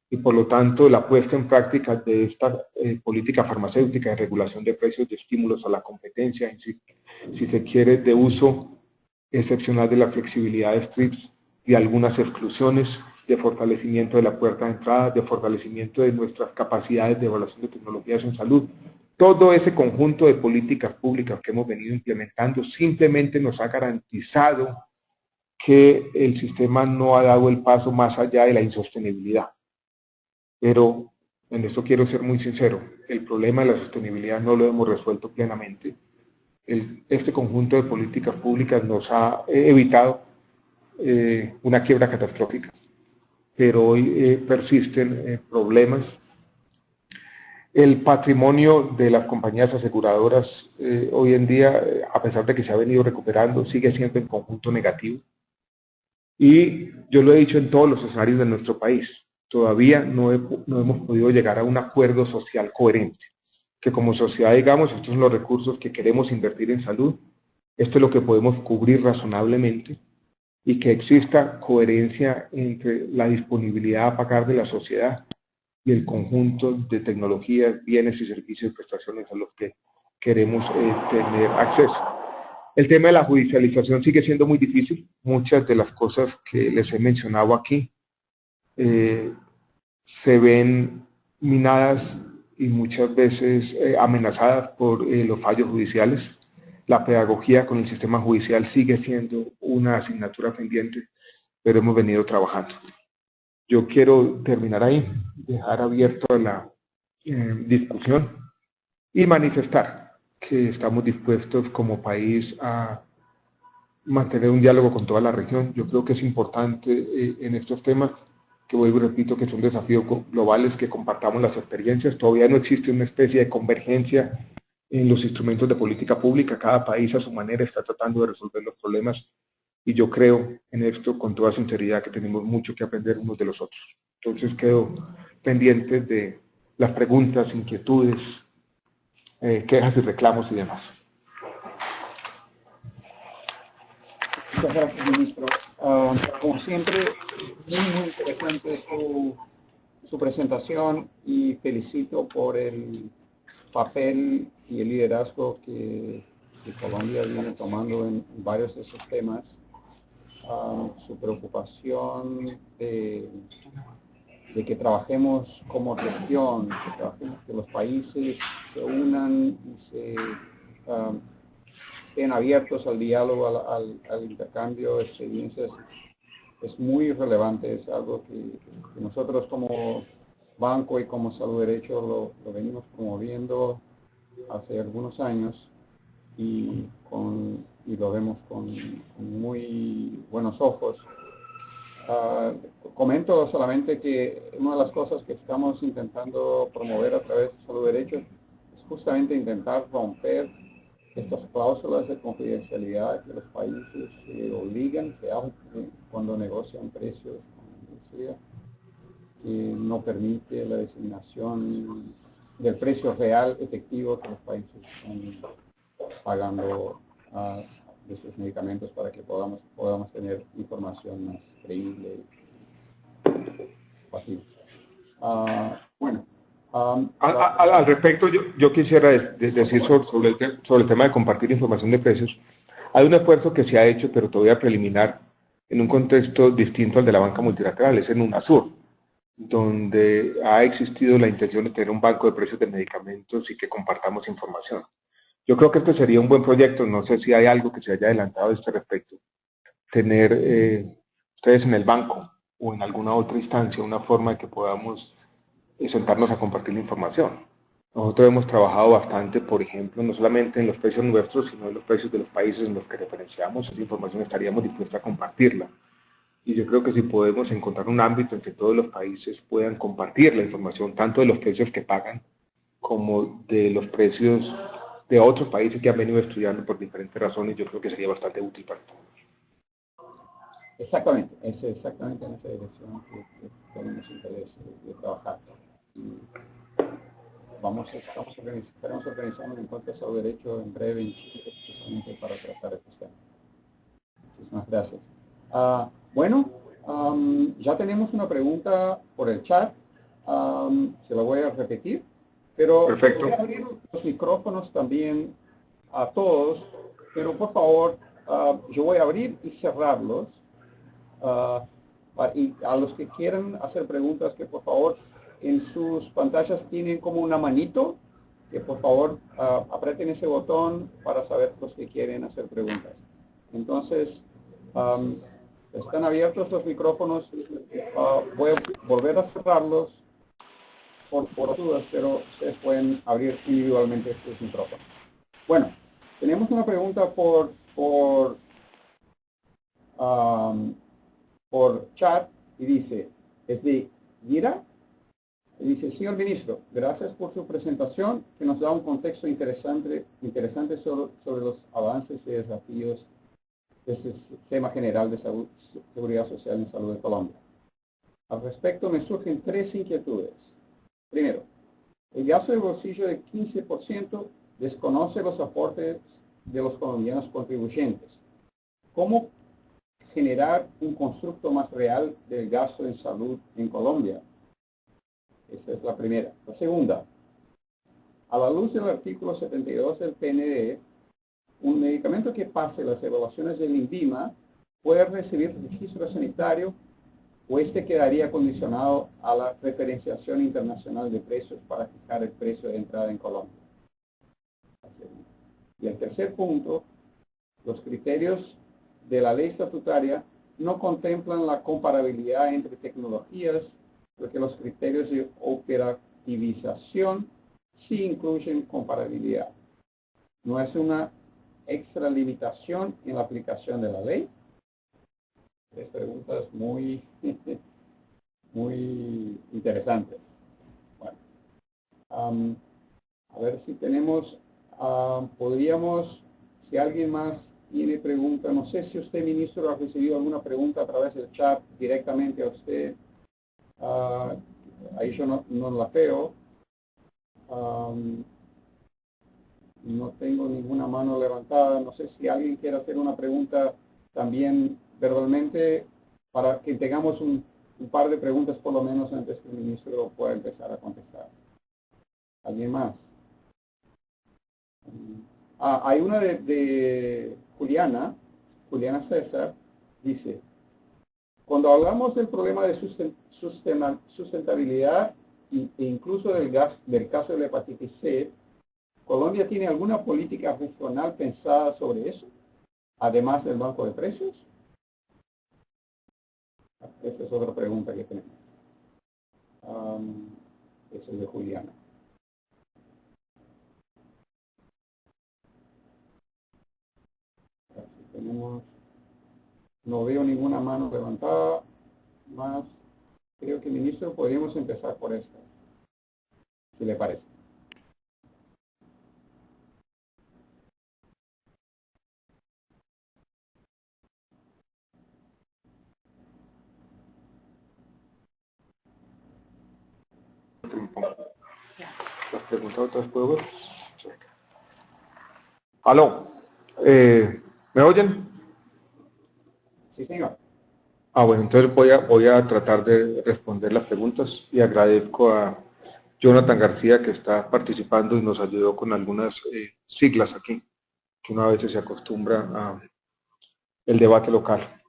Y por lo tanto, la puesta en práctica de esta política farmacéutica de regulación de precios, de estímulos a la competencia, si se quiere, de uso excepcional de la flexibilidad de TRIPS y algunas exclusiones, de fortalecimiento de la puerta de entrada, de fortalecimiento de nuestras capacidades de evaluación de tecnologías en salud. Todo ese conjunto de políticas públicas que hemos venido implementando simplemente nos ha garantizado que el sistema no ha dado el paso más allá de la insostenibilidad. Pero en esto quiero ser muy sincero, el problema de la sostenibilidad no lo hemos resuelto plenamente. Este conjunto de políticas públicas nos ha evitado una quiebra catastrófica, pero hoy persisten problemas. El patrimonio de las compañías aseguradoras hoy en día, a pesar de que se ha venido recuperando, sigue siendo en conjunto negativo. Y yo lo he dicho en todos los escenarios de nuestro país, todavía no hemos podido llegar a un acuerdo social coherente, que como sociedad digamos, estos son los recursos que queremos invertir en salud, esto es lo que podemos cubrir razonablemente, y que exista coherencia entre la disponibilidad a pagar de la sociedad y el conjunto de tecnologías, bienes y servicios y prestaciones a los que queremos tener acceso. El tema de la judicialización sigue siendo muy difícil. Muchas de las cosas que les he mencionado aquí se ven minadas y muchas veces amenazadas por los fallos judiciales. La pedagogía con el sistema judicial sigue siendo una asignatura pendiente, pero hemos venido trabajando. Yo quiero terminar ahí, dejar abierta la discusión y manifestar que estamos dispuestos como país a mantener un diálogo con toda la región. Yo creo que es importante en estos temas, que vuelvo y repito que son desafíos globales, que compartamos las experiencias. Todavía no existe una especie de convergencia en los instrumentos de política pública. Cada país a su manera está tratando de resolver los problemas y yo creo en esto con toda sinceridad que tenemos mucho que aprender unos de los otros. Entonces quedo pendiente de las preguntas, inquietudes, quejas y reclamos y demás. Muchas gracias, ministro. Como siempre, muy interesante su presentación y felicito por el papel y el liderazgo que Colombia viene tomando en varios de esos temas. Su preocupación de que trabajemos como región, que los países se unan y estén abiertos al diálogo, al intercambio de experiencias, es muy relevante. Es algo que nosotros como banco y como Salud Derecho lo venimos promoviendo hace algunos años y lo vemos con muy buenos ojos. Comento solamente que una de las cosas que estamos intentando promover a través de Salud Derecho es justamente intentar romper estas cláusulas de confidencialidad que los países obligan cuando negocian precios con la industria, que no permite la designación del precio real efectivo que los países están pagando de sus medicamentos para que podamos tener información más creíble y fácil. Bueno. Al respecto, yo quisiera decir sobre el tema de compartir información de precios. Hay un esfuerzo que se ha hecho, pero todavía preliminar, en un contexto distinto al de la banca multilateral, es en UNASUR, donde ha existido la intención de tener un banco de precios de medicamentos y que compartamos información. Yo creo que este sería un buen proyecto, no sé si hay algo que se haya adelantado a este respecto. Tener ustedes en el banco o en alguna otra instancia una forma de que podamos sentarnos a compartir la información. Nosotros hemos trabajado bastante, por ejemplo, no solamente en los precios nuestros, sino en los precios de los países en los que referenciamos. Esa información estaríamos dispuestos a compartirla. Y yo creo que si podemos encontrar un ámbito en que todos los países puedan compartir la información, tanto de los precios que pagan como de los precios de otros países que han venido estudiando por diferentes razones, yo creo que sería bastante útil para todos. Exactamente, es exactamente en esa dirección que tenemos interés de trabajar. Y estaremos organizando un encuentro sobre derecho en breve en Chile, precisamente para tratar estos temas. Muchísimas gracias. Bueno, ya tenemos una pregunta por el chat, se la voy a repetir, pero Perfecto. voy a abrir los micrófonos también a todos, pero por favor, yo voy a abrir y cerrarlos, y a los que quieran hacer preguntas, que por favor en sus pantallas tienen como una manito, que por favor aprieten ese botón para saber los que quieren hacer preguntas. Entonces, están abiertos los micrófonos, voy a volver a cerrarlos por dudas, pero ustedes pueden abrir individualmente estos micrófonos. Bueno, tenemos una pregunta por chat y dice, es de Gira, y dice, señor ministro, gracias por su presentación que nos da un contexto interesante sobre los avances y desafíos de ese sistema general de salud, seguridad social y salud de Colombia. Al respecto me surgen tres inquietudes. Primero, el gasto de bolsillo de 15% desconoce los aportes de los colombianos contribuyentes. ¿Cómo generar un constructo más real del gasto en salud en Colombia? Esa es la primera. La segunda, a la luz del artículo 72 del PND, un medicamento que pase las evaluaciones del INVIMA puede recibir registro sanitario o este quedaría condicionado a la referenciación internacional de precios para fijar el precio de entrada en Colombia. Y el tercer punto, los criterios de la ley estatutaria no contemplan la comparabilidad entre tecnologías, porque los criterios de operativización sí incluyen comparabilidad. No es una extralimitación en la aplicación de la ley. Tres preguntas muy interesantes. Bueno, a ver si tenemos, podríamos, si alguien más tiene pregunta, no sé si usted, ministro, ha recibido alguna pregunta a través del chat directamente a usted. Ahí yo no la veo. No tengo ninguna mano levantada. No sé si alguien quiere hacer una pregunta también verbalmente para que tengamos un par de preguntas por lo menos antes que el ministro pueda empezar a contestar. ¿Alguien más? Hay una de Juliana César, dice, cuando hablamos del problema de sustentabilidad e incluso del caso de la hepatitis C, ¿Colombia tiene alguna política regional pensada sobre eso, además del banco de precios? Esta es otra pregunta que tenemos. Esa es de Juliana. No veo ninguna mano levantada. Más, creo que, ministro, podríamos empezar por esta, si le parece. Las preguntas otras puedo ver. Aló, ¿me oyen? Sí, señor. Bueno, entonces voy a tratar de responder las preguntas y agradezco a Jonathan García que está participando y nos ayudó con algunas siglas aquí, que una vez se acostumbra a el debate local.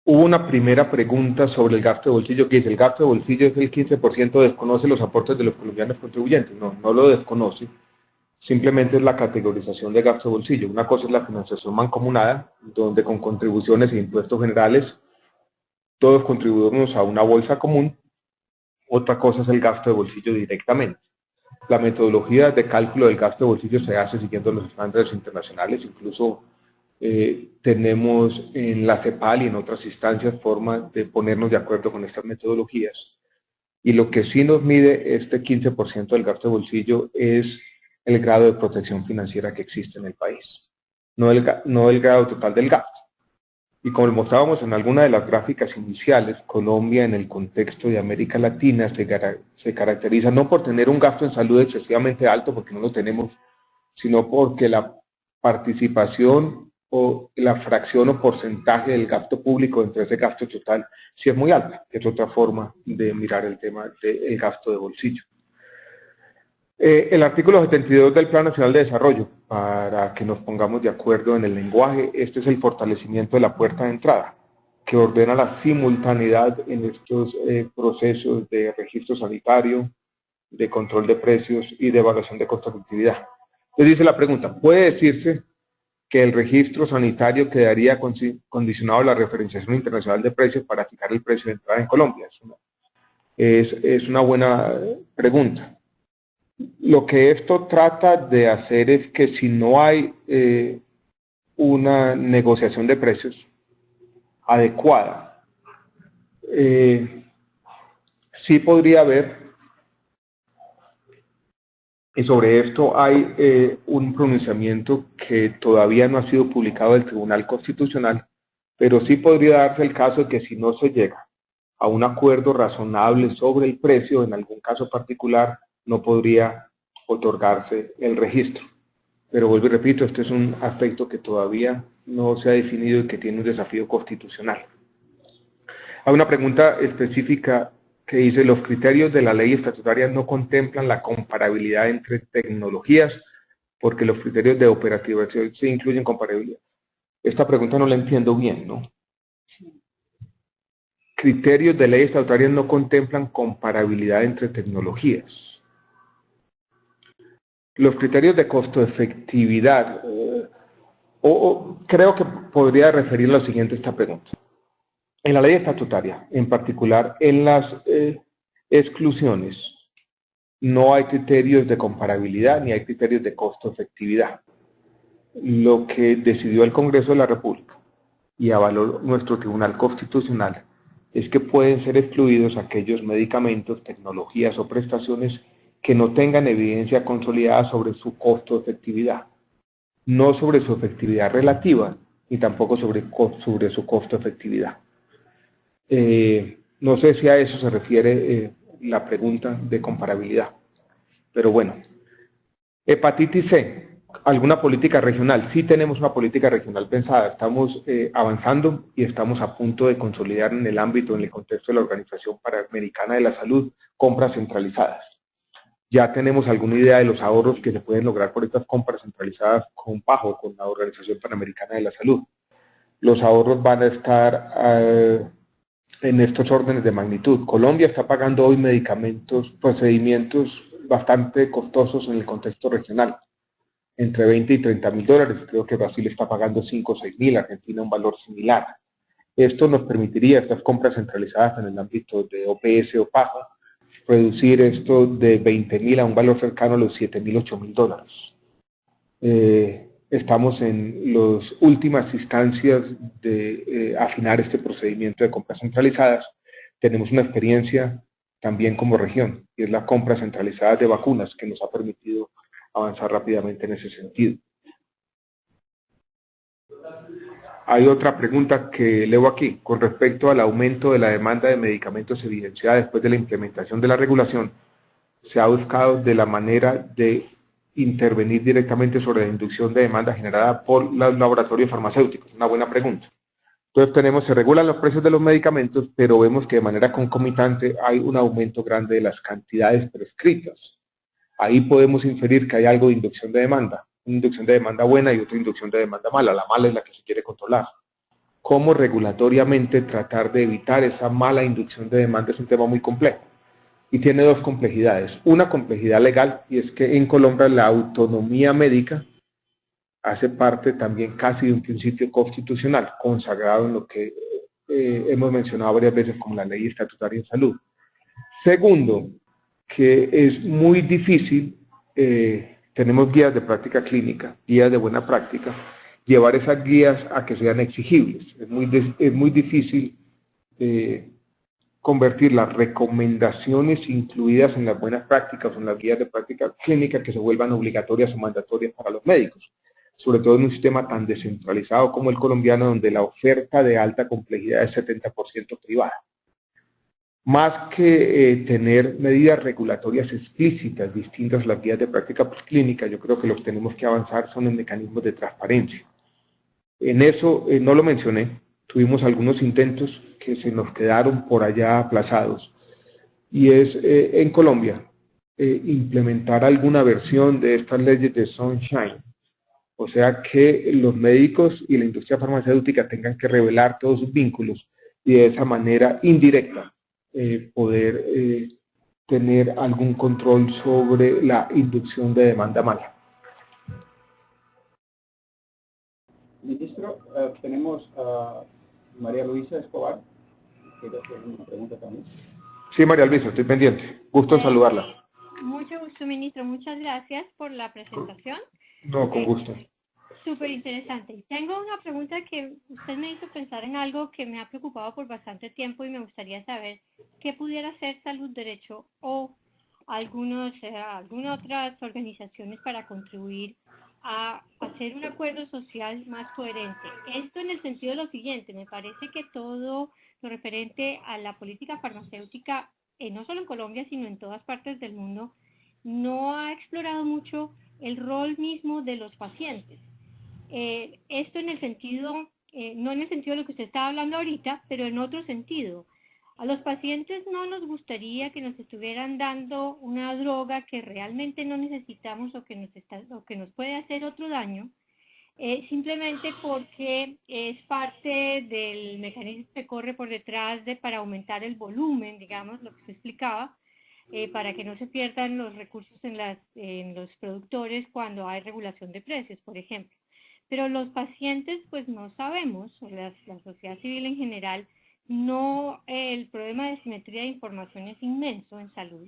Hubo una primera pregunta sobre el gasto de bolsillo, que dice, el gasto de bolsillo es el 15%, desconoce los aportes de los colombianos contribuyentes. No lo desconoce, simplemente es la categorización de gasto de bolsillo. Una cosa es la financiación mancomunada, donde con contribuciones e impuestos generales todos contribuimos a una bolsa común. Otra cosa es el gasto de bolsillo directamente. La metodología de cálculo del gasto de bolsillo se hace siguiendo los estándares internacionales, incluso tenemos en la CEPAL y en otras instancias formas de ponernos de acuerdo con estas metodologías. Y lo que sí nos mide este 15% del gasto de bolsillo es el grado de protección financiera que existe en el país, no el grado total del gasto. Y como lo mostrábamos en alguna de las gráficas iniciales, Colombia en el contexto de América Latina se caracteriza no por tener un gasto en salud excesivamente alto, porque no lo tenemos, sino porque la participación o la fracción o porcentaje del gasto público entre ese gasto total sí es muy alta, que es otra forma de mirar el tema del gasto de bolsillo. El artículo 72 del Plan Nacional de Desarrollo, para que nos pongamos de acuerdo en el lenguaje, este es el fortalecimiento de la puerta de entrada, que ordena la simultaneidad en estos procesos de registro sanitario, de control de precios y de evaluación de costo-efectividad. Entonces dice la pregunta, ¿puede decirse que el registro sanitario quedaría condicionado a la referenciación internacional de precios para fijar el precio de entrada en Colombia? Es una buena pregunta. Lo que esto trata de hacer es que si no hay una negociación de precios adecuada, sí podría haber, y sobre esto hay un pronunciamiento que todavía no ha sido publicado del Tribunal Constitucional, pero sí podría darse el caso de que si no se llega a un acuerdo razonable sobre el precio, en algún caso particular, no podría otorgarse el registro. Pero vuelvo y repito, este es un aspecto que todavía no se ha definido y que tiene un desafío constitucional. Hay una pregunta específica que dice, los criterios de la ley estatutaria no contemplan la comparabilidad entre tecnologías, porque los criterios de operativización sí incluyen comparabilidad. Esta pregunta no la entiendo bien, ¿no? Criterios de ley estatutaria no contemplan comparabilidad entre tecnologías. Los criterios de costo-efectividad, creo que podría referir lo siguiente a esta pregunta. En la ley estatutaria, en particular en las exclusiones, no hay criterios de comparabilidad ni hay criterios de costo-efectividad. Lo que decidió el Congreso de la República y avaló nuestro Tribunal Constitucional es que pueden ser excluidos aquellos medicamentos, tecnologías o prestaciones que no tengan evidencia consolidada sobre su costo-efectividad, no sobre su efectividad relativa, ni tampoco sobre su costo-efectividad. No sé si a eso se refiere la pregunta de comparabilidad, pero bueno. Hepatitis C, ¿alguna política regional? Sí tenemos una política regional pensada, estamos avanzando y estamos a punto de consolidar en el ámbito, en el contexto de la Organización Panamericana de la Salud, compras centralizadas. Ya tenemos alguna idea de los ahorros que se pueden lograr por estas compras centralizadas con PAHO, con la Organización Panamericana de la Salud. Los ahorros van a estar en estos órdenes de magnitud. Colombia está pagando hoy procedimientos bastante costosos en el contexto regional, entre 20 y 30 mil dólares. Creo que Brasil está pagando 5 o 6 mil, Argentina un valor similar. Esto nos permitiría, estas compras centralizadas en el ámbito de OPS o PAHO, reducir esto de 20 mil a un valor cercano a los 7 mil, 8 mil dólares. Estamos en las últimas instancias de afinar este procedimiento de compras centralizadas. Tenemos una experiencia también como región, y es la compra centralizada de vacunas, que nos ha permitido avanzar rápidamente en ese sentido. Hay otra pregunta que leo aquí, con respecto al aumento de la demanda de medicamentos evidenciada después de la implementación de la regulación. Se ha buscado de la manera de intervenir directamente sobre la inducción de demanda generada por los laboratorios farmacéuticos. Una buena pregunta. Entonces se regulan los precios de los medicamentos, pero vemos que de manera concomitante hay un aumento grande de las cantidades prescritas. Ahí podemos inferir que hay algo de inducción de demanda, una inducción de demanda buena y otra inducción de demanda mala. La mala es la que se quiere controlar. ¿Cómo regulatoriamente tratar de evitar esa mala inducción de demanda? Es un tema muy complejo y tiene dos complejidades. Una complejidad legal, y es que en Colombia la autonomía médica hace parte también casi de un principio constitucional, consagrado en lo que hemos mencionado varias veces como la ley estatutaria en salud. Segundo, que es muy difícil, tenemos guías de práctica clínica, guías de buena práctica, llevar esas guías a que sean exigibles. Es muy difícil convertir las recomendaciones incluidas en las buenas prácticas o en las guías de práctica clínica que se vuelvan obligatorias o mandatorias para los médicos, sobre todo en un sistema tan descentralizado como el colombiano, donde la oferta de alta complejidad es 70% privada. Más que tener medidas regulatorias explícitas distintas a las guías de práctica clínica, yo creo que lo que tenemos que avanzar son en mecanismos de transparencia. En eso no lo mencioné, tuvimos algunos intentos que se nos quedaron por allá aplazados, y es en Colombia implementar alguna versión de estas leyes de Sunshine, o sea que los médicos y la industria farmacéutica tengan que revelar todos sus vínculos y de esa manera indirecta poder tener algún control sobre la inducción de demanda mala. Ministro, tenemos a María Luisa Escobar. ¿Quiere hacer una pregunta también? Sí, María Luisa, estoy pendiente. Gusto en saludarla. Mucho gusto, ministro. Muchas gracias por la presentación. No, con gusto. Súper interesante. Tengo una pregunta que usted me hizo pensar en algo que me ha preocupado por bastante tiempo y me gustaría saber qué pudiera hacer Salud Derecho o algunas otras organizaciones para contribuir a hacer un acuerdo social más coherente. Esto en el sentido de lo siguiente, me parece que todo lo referente a la política farmacéutica, no solo en Colombia, sino en todas partes del mundo, no ha explorado mucho el rol mismo de los pacientes. Esto en el sentido, no en el sentido de lo que usted estaba hablando ahorita, pero en otro sentido. A los pacientes no nos gustaría que nos estuvieran dando una droga que realmente no necesitamos o que nos puede hacer otro daño, simplemente porque es parte del mecanismo que corre por detrás para aumentar el volumen, digamos, lo que se explicaba, para que no se pierdan los recursos en los productores cuando hay regulación de precios, por ejemplo. Pero los pacientes, pues no sabemos, o la sociedad civil en general, el problema de simetría de información es inmenso en salud.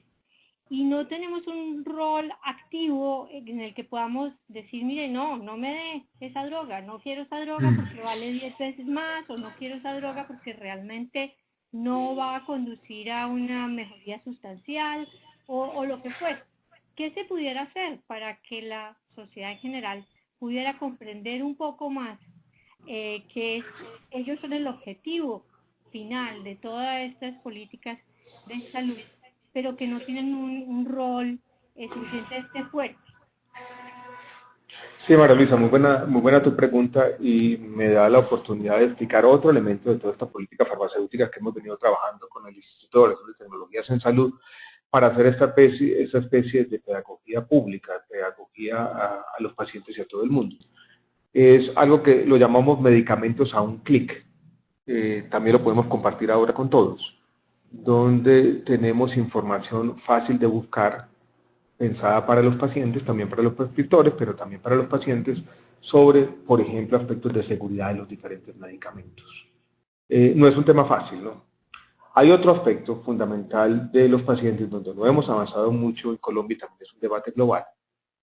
Y no tenemos un rol activo en el que podamos decir, mire, no me dé esa droga, no quiero esa droga porque vale 10 veces más, o no quiero esa droga porque realmente no va a conducir a una mejoría sustancial, o lo que fuera. ¿Qué se pudiera hacer para que la sociedad en general pudiera comprender un poco más que ellos son el objetivo final de todas estas políticas de salud, pero que no tienen un rol suficientemente fuerte? Sí, María Luisa, muy buena tu pregunta, y me da la oportunidad de explicar otro elemento de toda esta política farmacéutica que hemos venido trabajando con el Instituto de Relaciones de Tecnologías en Salud para hacer esta especie de pedagogía pública, pedagogía a los pacientes y a todo el mundo. Es algo que lo llamamos medicamentos a un clic. También lo podemos compartir ahora con todos, donde tenemos información fácil de buscar, pensada para los pacientes, también para los prescriptores, pero también para los pacientes, sobre, por ejemplo, aspectos de seguridad de los diferentes medicamentos. No es un tema fácil, ¿no? Hay otro aspecto fundamental de los pacientes donde no hemos avanzado mucho en Colombia, y también es un debate global,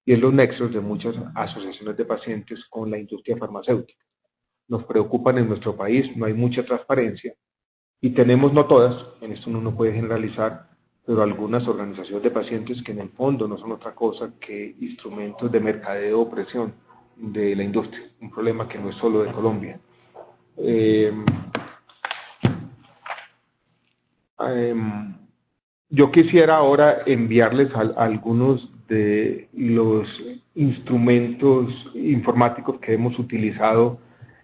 y es los nexos de muchas asociaciones de pacientes con la industria farmacéutica. Nos preocupan en nuestro país, no hay mucha transparencia, y tenemos, no todas, en esto uno no puede generalizar, pero algunas organizaciones de pacientes que en el fondo no son otra cosa que instrumentos de mercadeo o presión de la industria, un problema que no es solo de Colombia. Yo quisiera ahora enviarles algunos de los instrumentos informáticos que hemos utilizado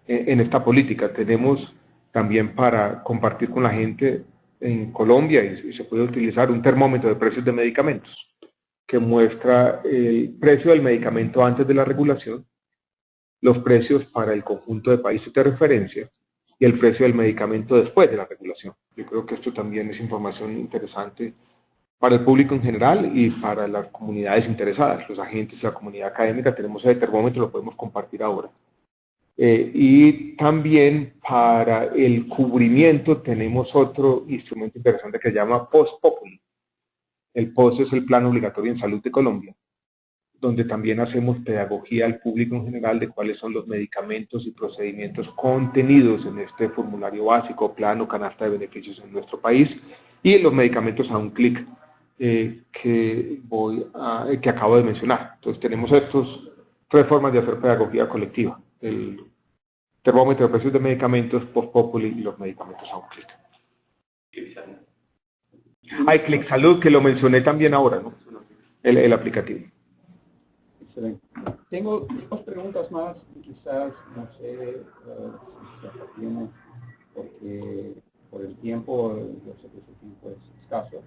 en esta política. Tenemos también para compartir con la gente en Colombia, y se puede utilizar un termómetro de precios de medicamentos que muestra el precio del medicamento antes de la regulación, los precios para el conjunto de países de referencia y el precio del medicamento después de la regulación. Yo creo que esto también es información interesante para el público en general y para las comunidades interesadas, los agentes y la comunidad académica. Tenemos ese termómetro, lo podemos compartir ahora. Y también para el cubrimiento tenemos otro instrumento interesante que se llama Post Populi, El POS es el Plan Obligatorio en Salud de Colombia, donde también hacemos pedagogía al público en general de cuáles son los medicamentos y procedimientos contenidos en este formulario básico, plan o canasta de beneficios en nuestro país, y los medicamentos a un clic que acabo de mencionar. Entonces tenemos estas 3 formas de hacer pedagogía colectiva: el termómetro de precios de medicamentos, Post Populi y los medicamentos a un clic. Hay Clic Salud, que lo mencioné también ahora, ¿no? El aplicativo. Excelente. Tengo 2 preguntas más y quizás, no sé, si se tiene, porque por el tiempo, yo sé que ese tiempo es escaso.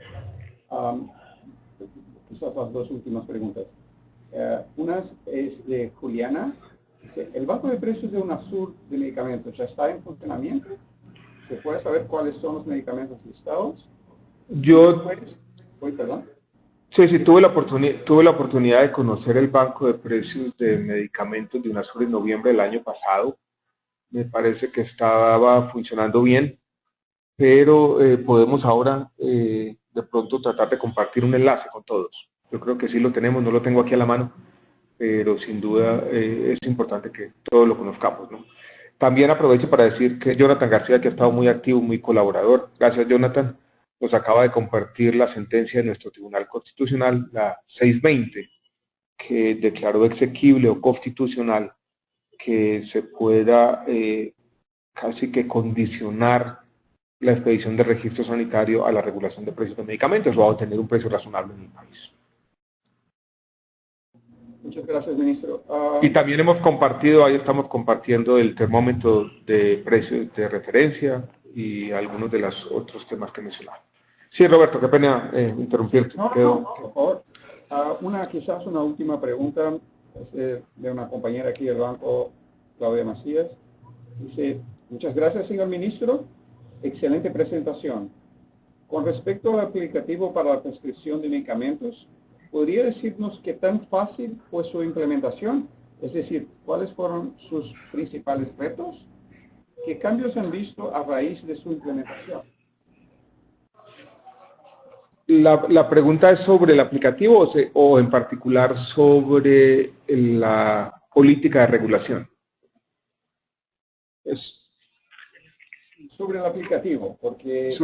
Quizás las 2 últimas preguntas. Una es de Juliana. Dice, ¿el banco de precios de UNASUR de medicamentos ya está en funcionamiento? ¿Se puede saber cuáles son los medicamentos listados? Perdón. Sí, tuve la oportunidad de conocer el banco de precios de medicamentos de UNASUR en noviembre del año pasado. Me parece que estaba funcionando bien, pero podemos ahora de pronto tratar de compartir un enlace con todos. Yo creo que sí lo tenemos, no lo tengo aquí a la mano, pero sin duda es importante que todos lo conozcamos, ¿no? También aprovecho para decir que Jonathan García, que ha estado muy activo, muy colaborador, gracias Jonathan, nos acaba de compartir la sentencia de nuestro Tribunal Constitucional, la 620, que declaró exequible o constitucional que se pueda casi que condicionar la expedición de registro sanitario a la regulación de precios de medicamentos o a obtener un precio razonable en el país. Muchas gracias, ministro. Y también hemos compartido, ahí estamos compartiendo el termómetro de precios de referencia y algunos de los otros temas que mencionaba. Sí, Roberto, qué pena interrumpirte. No, por favor. Quizás una última pregunta de una compañera aquí del banco, Claudia Macías. Dice, muchas gracias, señor ministro. Excelente presentación. Con respecto al aplicativo para la prescripción de medicamentos, ¿podría decirnos qué tan fácil fue su implementación? Es decir, ¿cuáles fueron sus principales retos? ¿Qué cambios han visto a raíz de su implementación? La pregunta es sobre el aplicativo o en particular sobre la política de regulación. Sobre el aplicativo, porque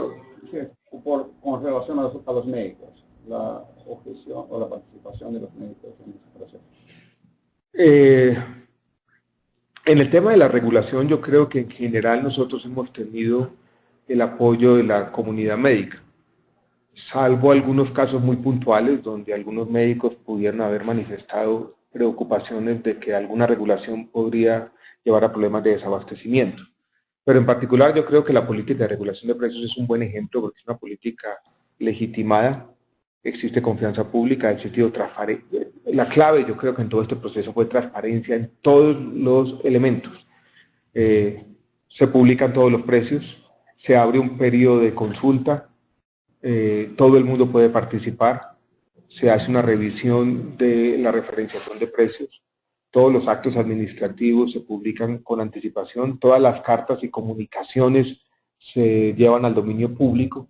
con relación a los médicos, la objeción o la participación de los médicos en ese proceso. En el tema de la regulación, yo creo que en general nosotros hemos tenido el apoyo de la comunidad médica, salvo algunos casos muy puntuales donde algunos médicos pudieran haber manifestado preocupaciones de que alguna regulación podría llevar a problemas de desabastecimiento. Pero en particular yo creo que la política de regulación de precios es un buen ejemplo porque es una política legitimada, existe confianza pública, ha existido transparencia. La clave yo creo que en todo este proceso fue transparencia en todos los elementos. Se publican todos los precios, se abre un periodo de consulta, todo el mundo puede participar, se hace una revisión de la referenciación de precios, todos los actos administrativos se publican con anticipación, todas las cartas y comunicaciones se llevan al dominio público.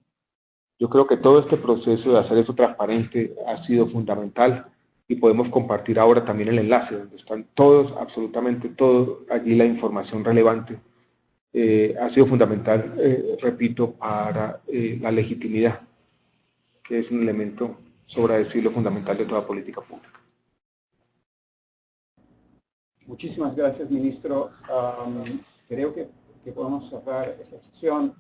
Yo creo que todo este proceso de hacer eso transparente ha sido fundamental y podemos compartir ahora también el enlace donde están todos, absolutamente todo, allí la información relevante. Ha sido fundamental, repito, para la legitimidad, que es un elemento, sobra decirlo, fundamental de toda política pública. Muchísimas gracias, ministro. Creo que podemos cerrar esta sesión.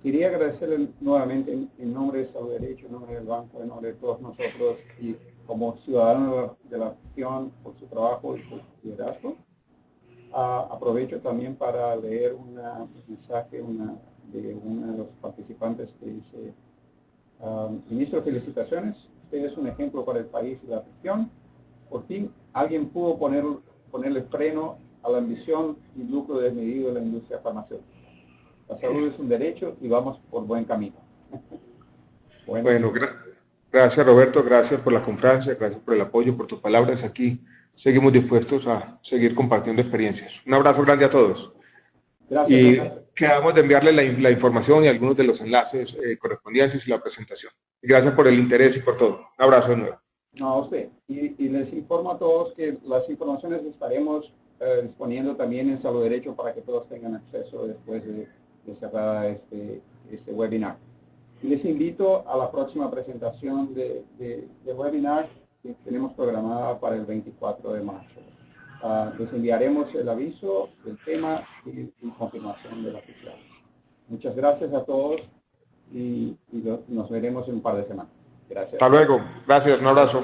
Quería agradecerle nuevamente en nombre de Salud Derecho, en nombre del banco, en nombre de todos nosotros y como ciudadano de la región por su trabajo y por su liderazgo. Aprovecho también para leer un mensaje de uno de los participantes que dice, ministro, felicitaciones. Usted es un ejemplo para el país y la región. Por fin alguien pudo ponerle freno a la ambición y lucro desmedido de la industria farmacéutica. La salud es un derecho y vamos por buen camino. Bueno, gracias Roberto, gracias por la confianza, gracias por el apoyo, por tus palabras. Aquí seguimos dispuestos a seguir compartiendo experiencias. Un abrazo grande a todos. Gracias. quedamos de enviarle la información y algunos de los enlaces correspondientes y la presentación. Gracias por el interés y por todo. Un abrazo de nuevo. No, a usted. Y les informo a todos que las informaciones estaremos disponiendo también en Salud Derecho para que todos tengan acceso después de cerrar este webinar. Y les invito a la próxima presentación de webinar que tenemos programada para el 24 de marzo. Les enviaremos el aviso del tema y confirmación de la oficial. Muchas gracias a todos y nos veremos en un par de semanas. Gracias. Hasta luego. Gracias. Un abrazo.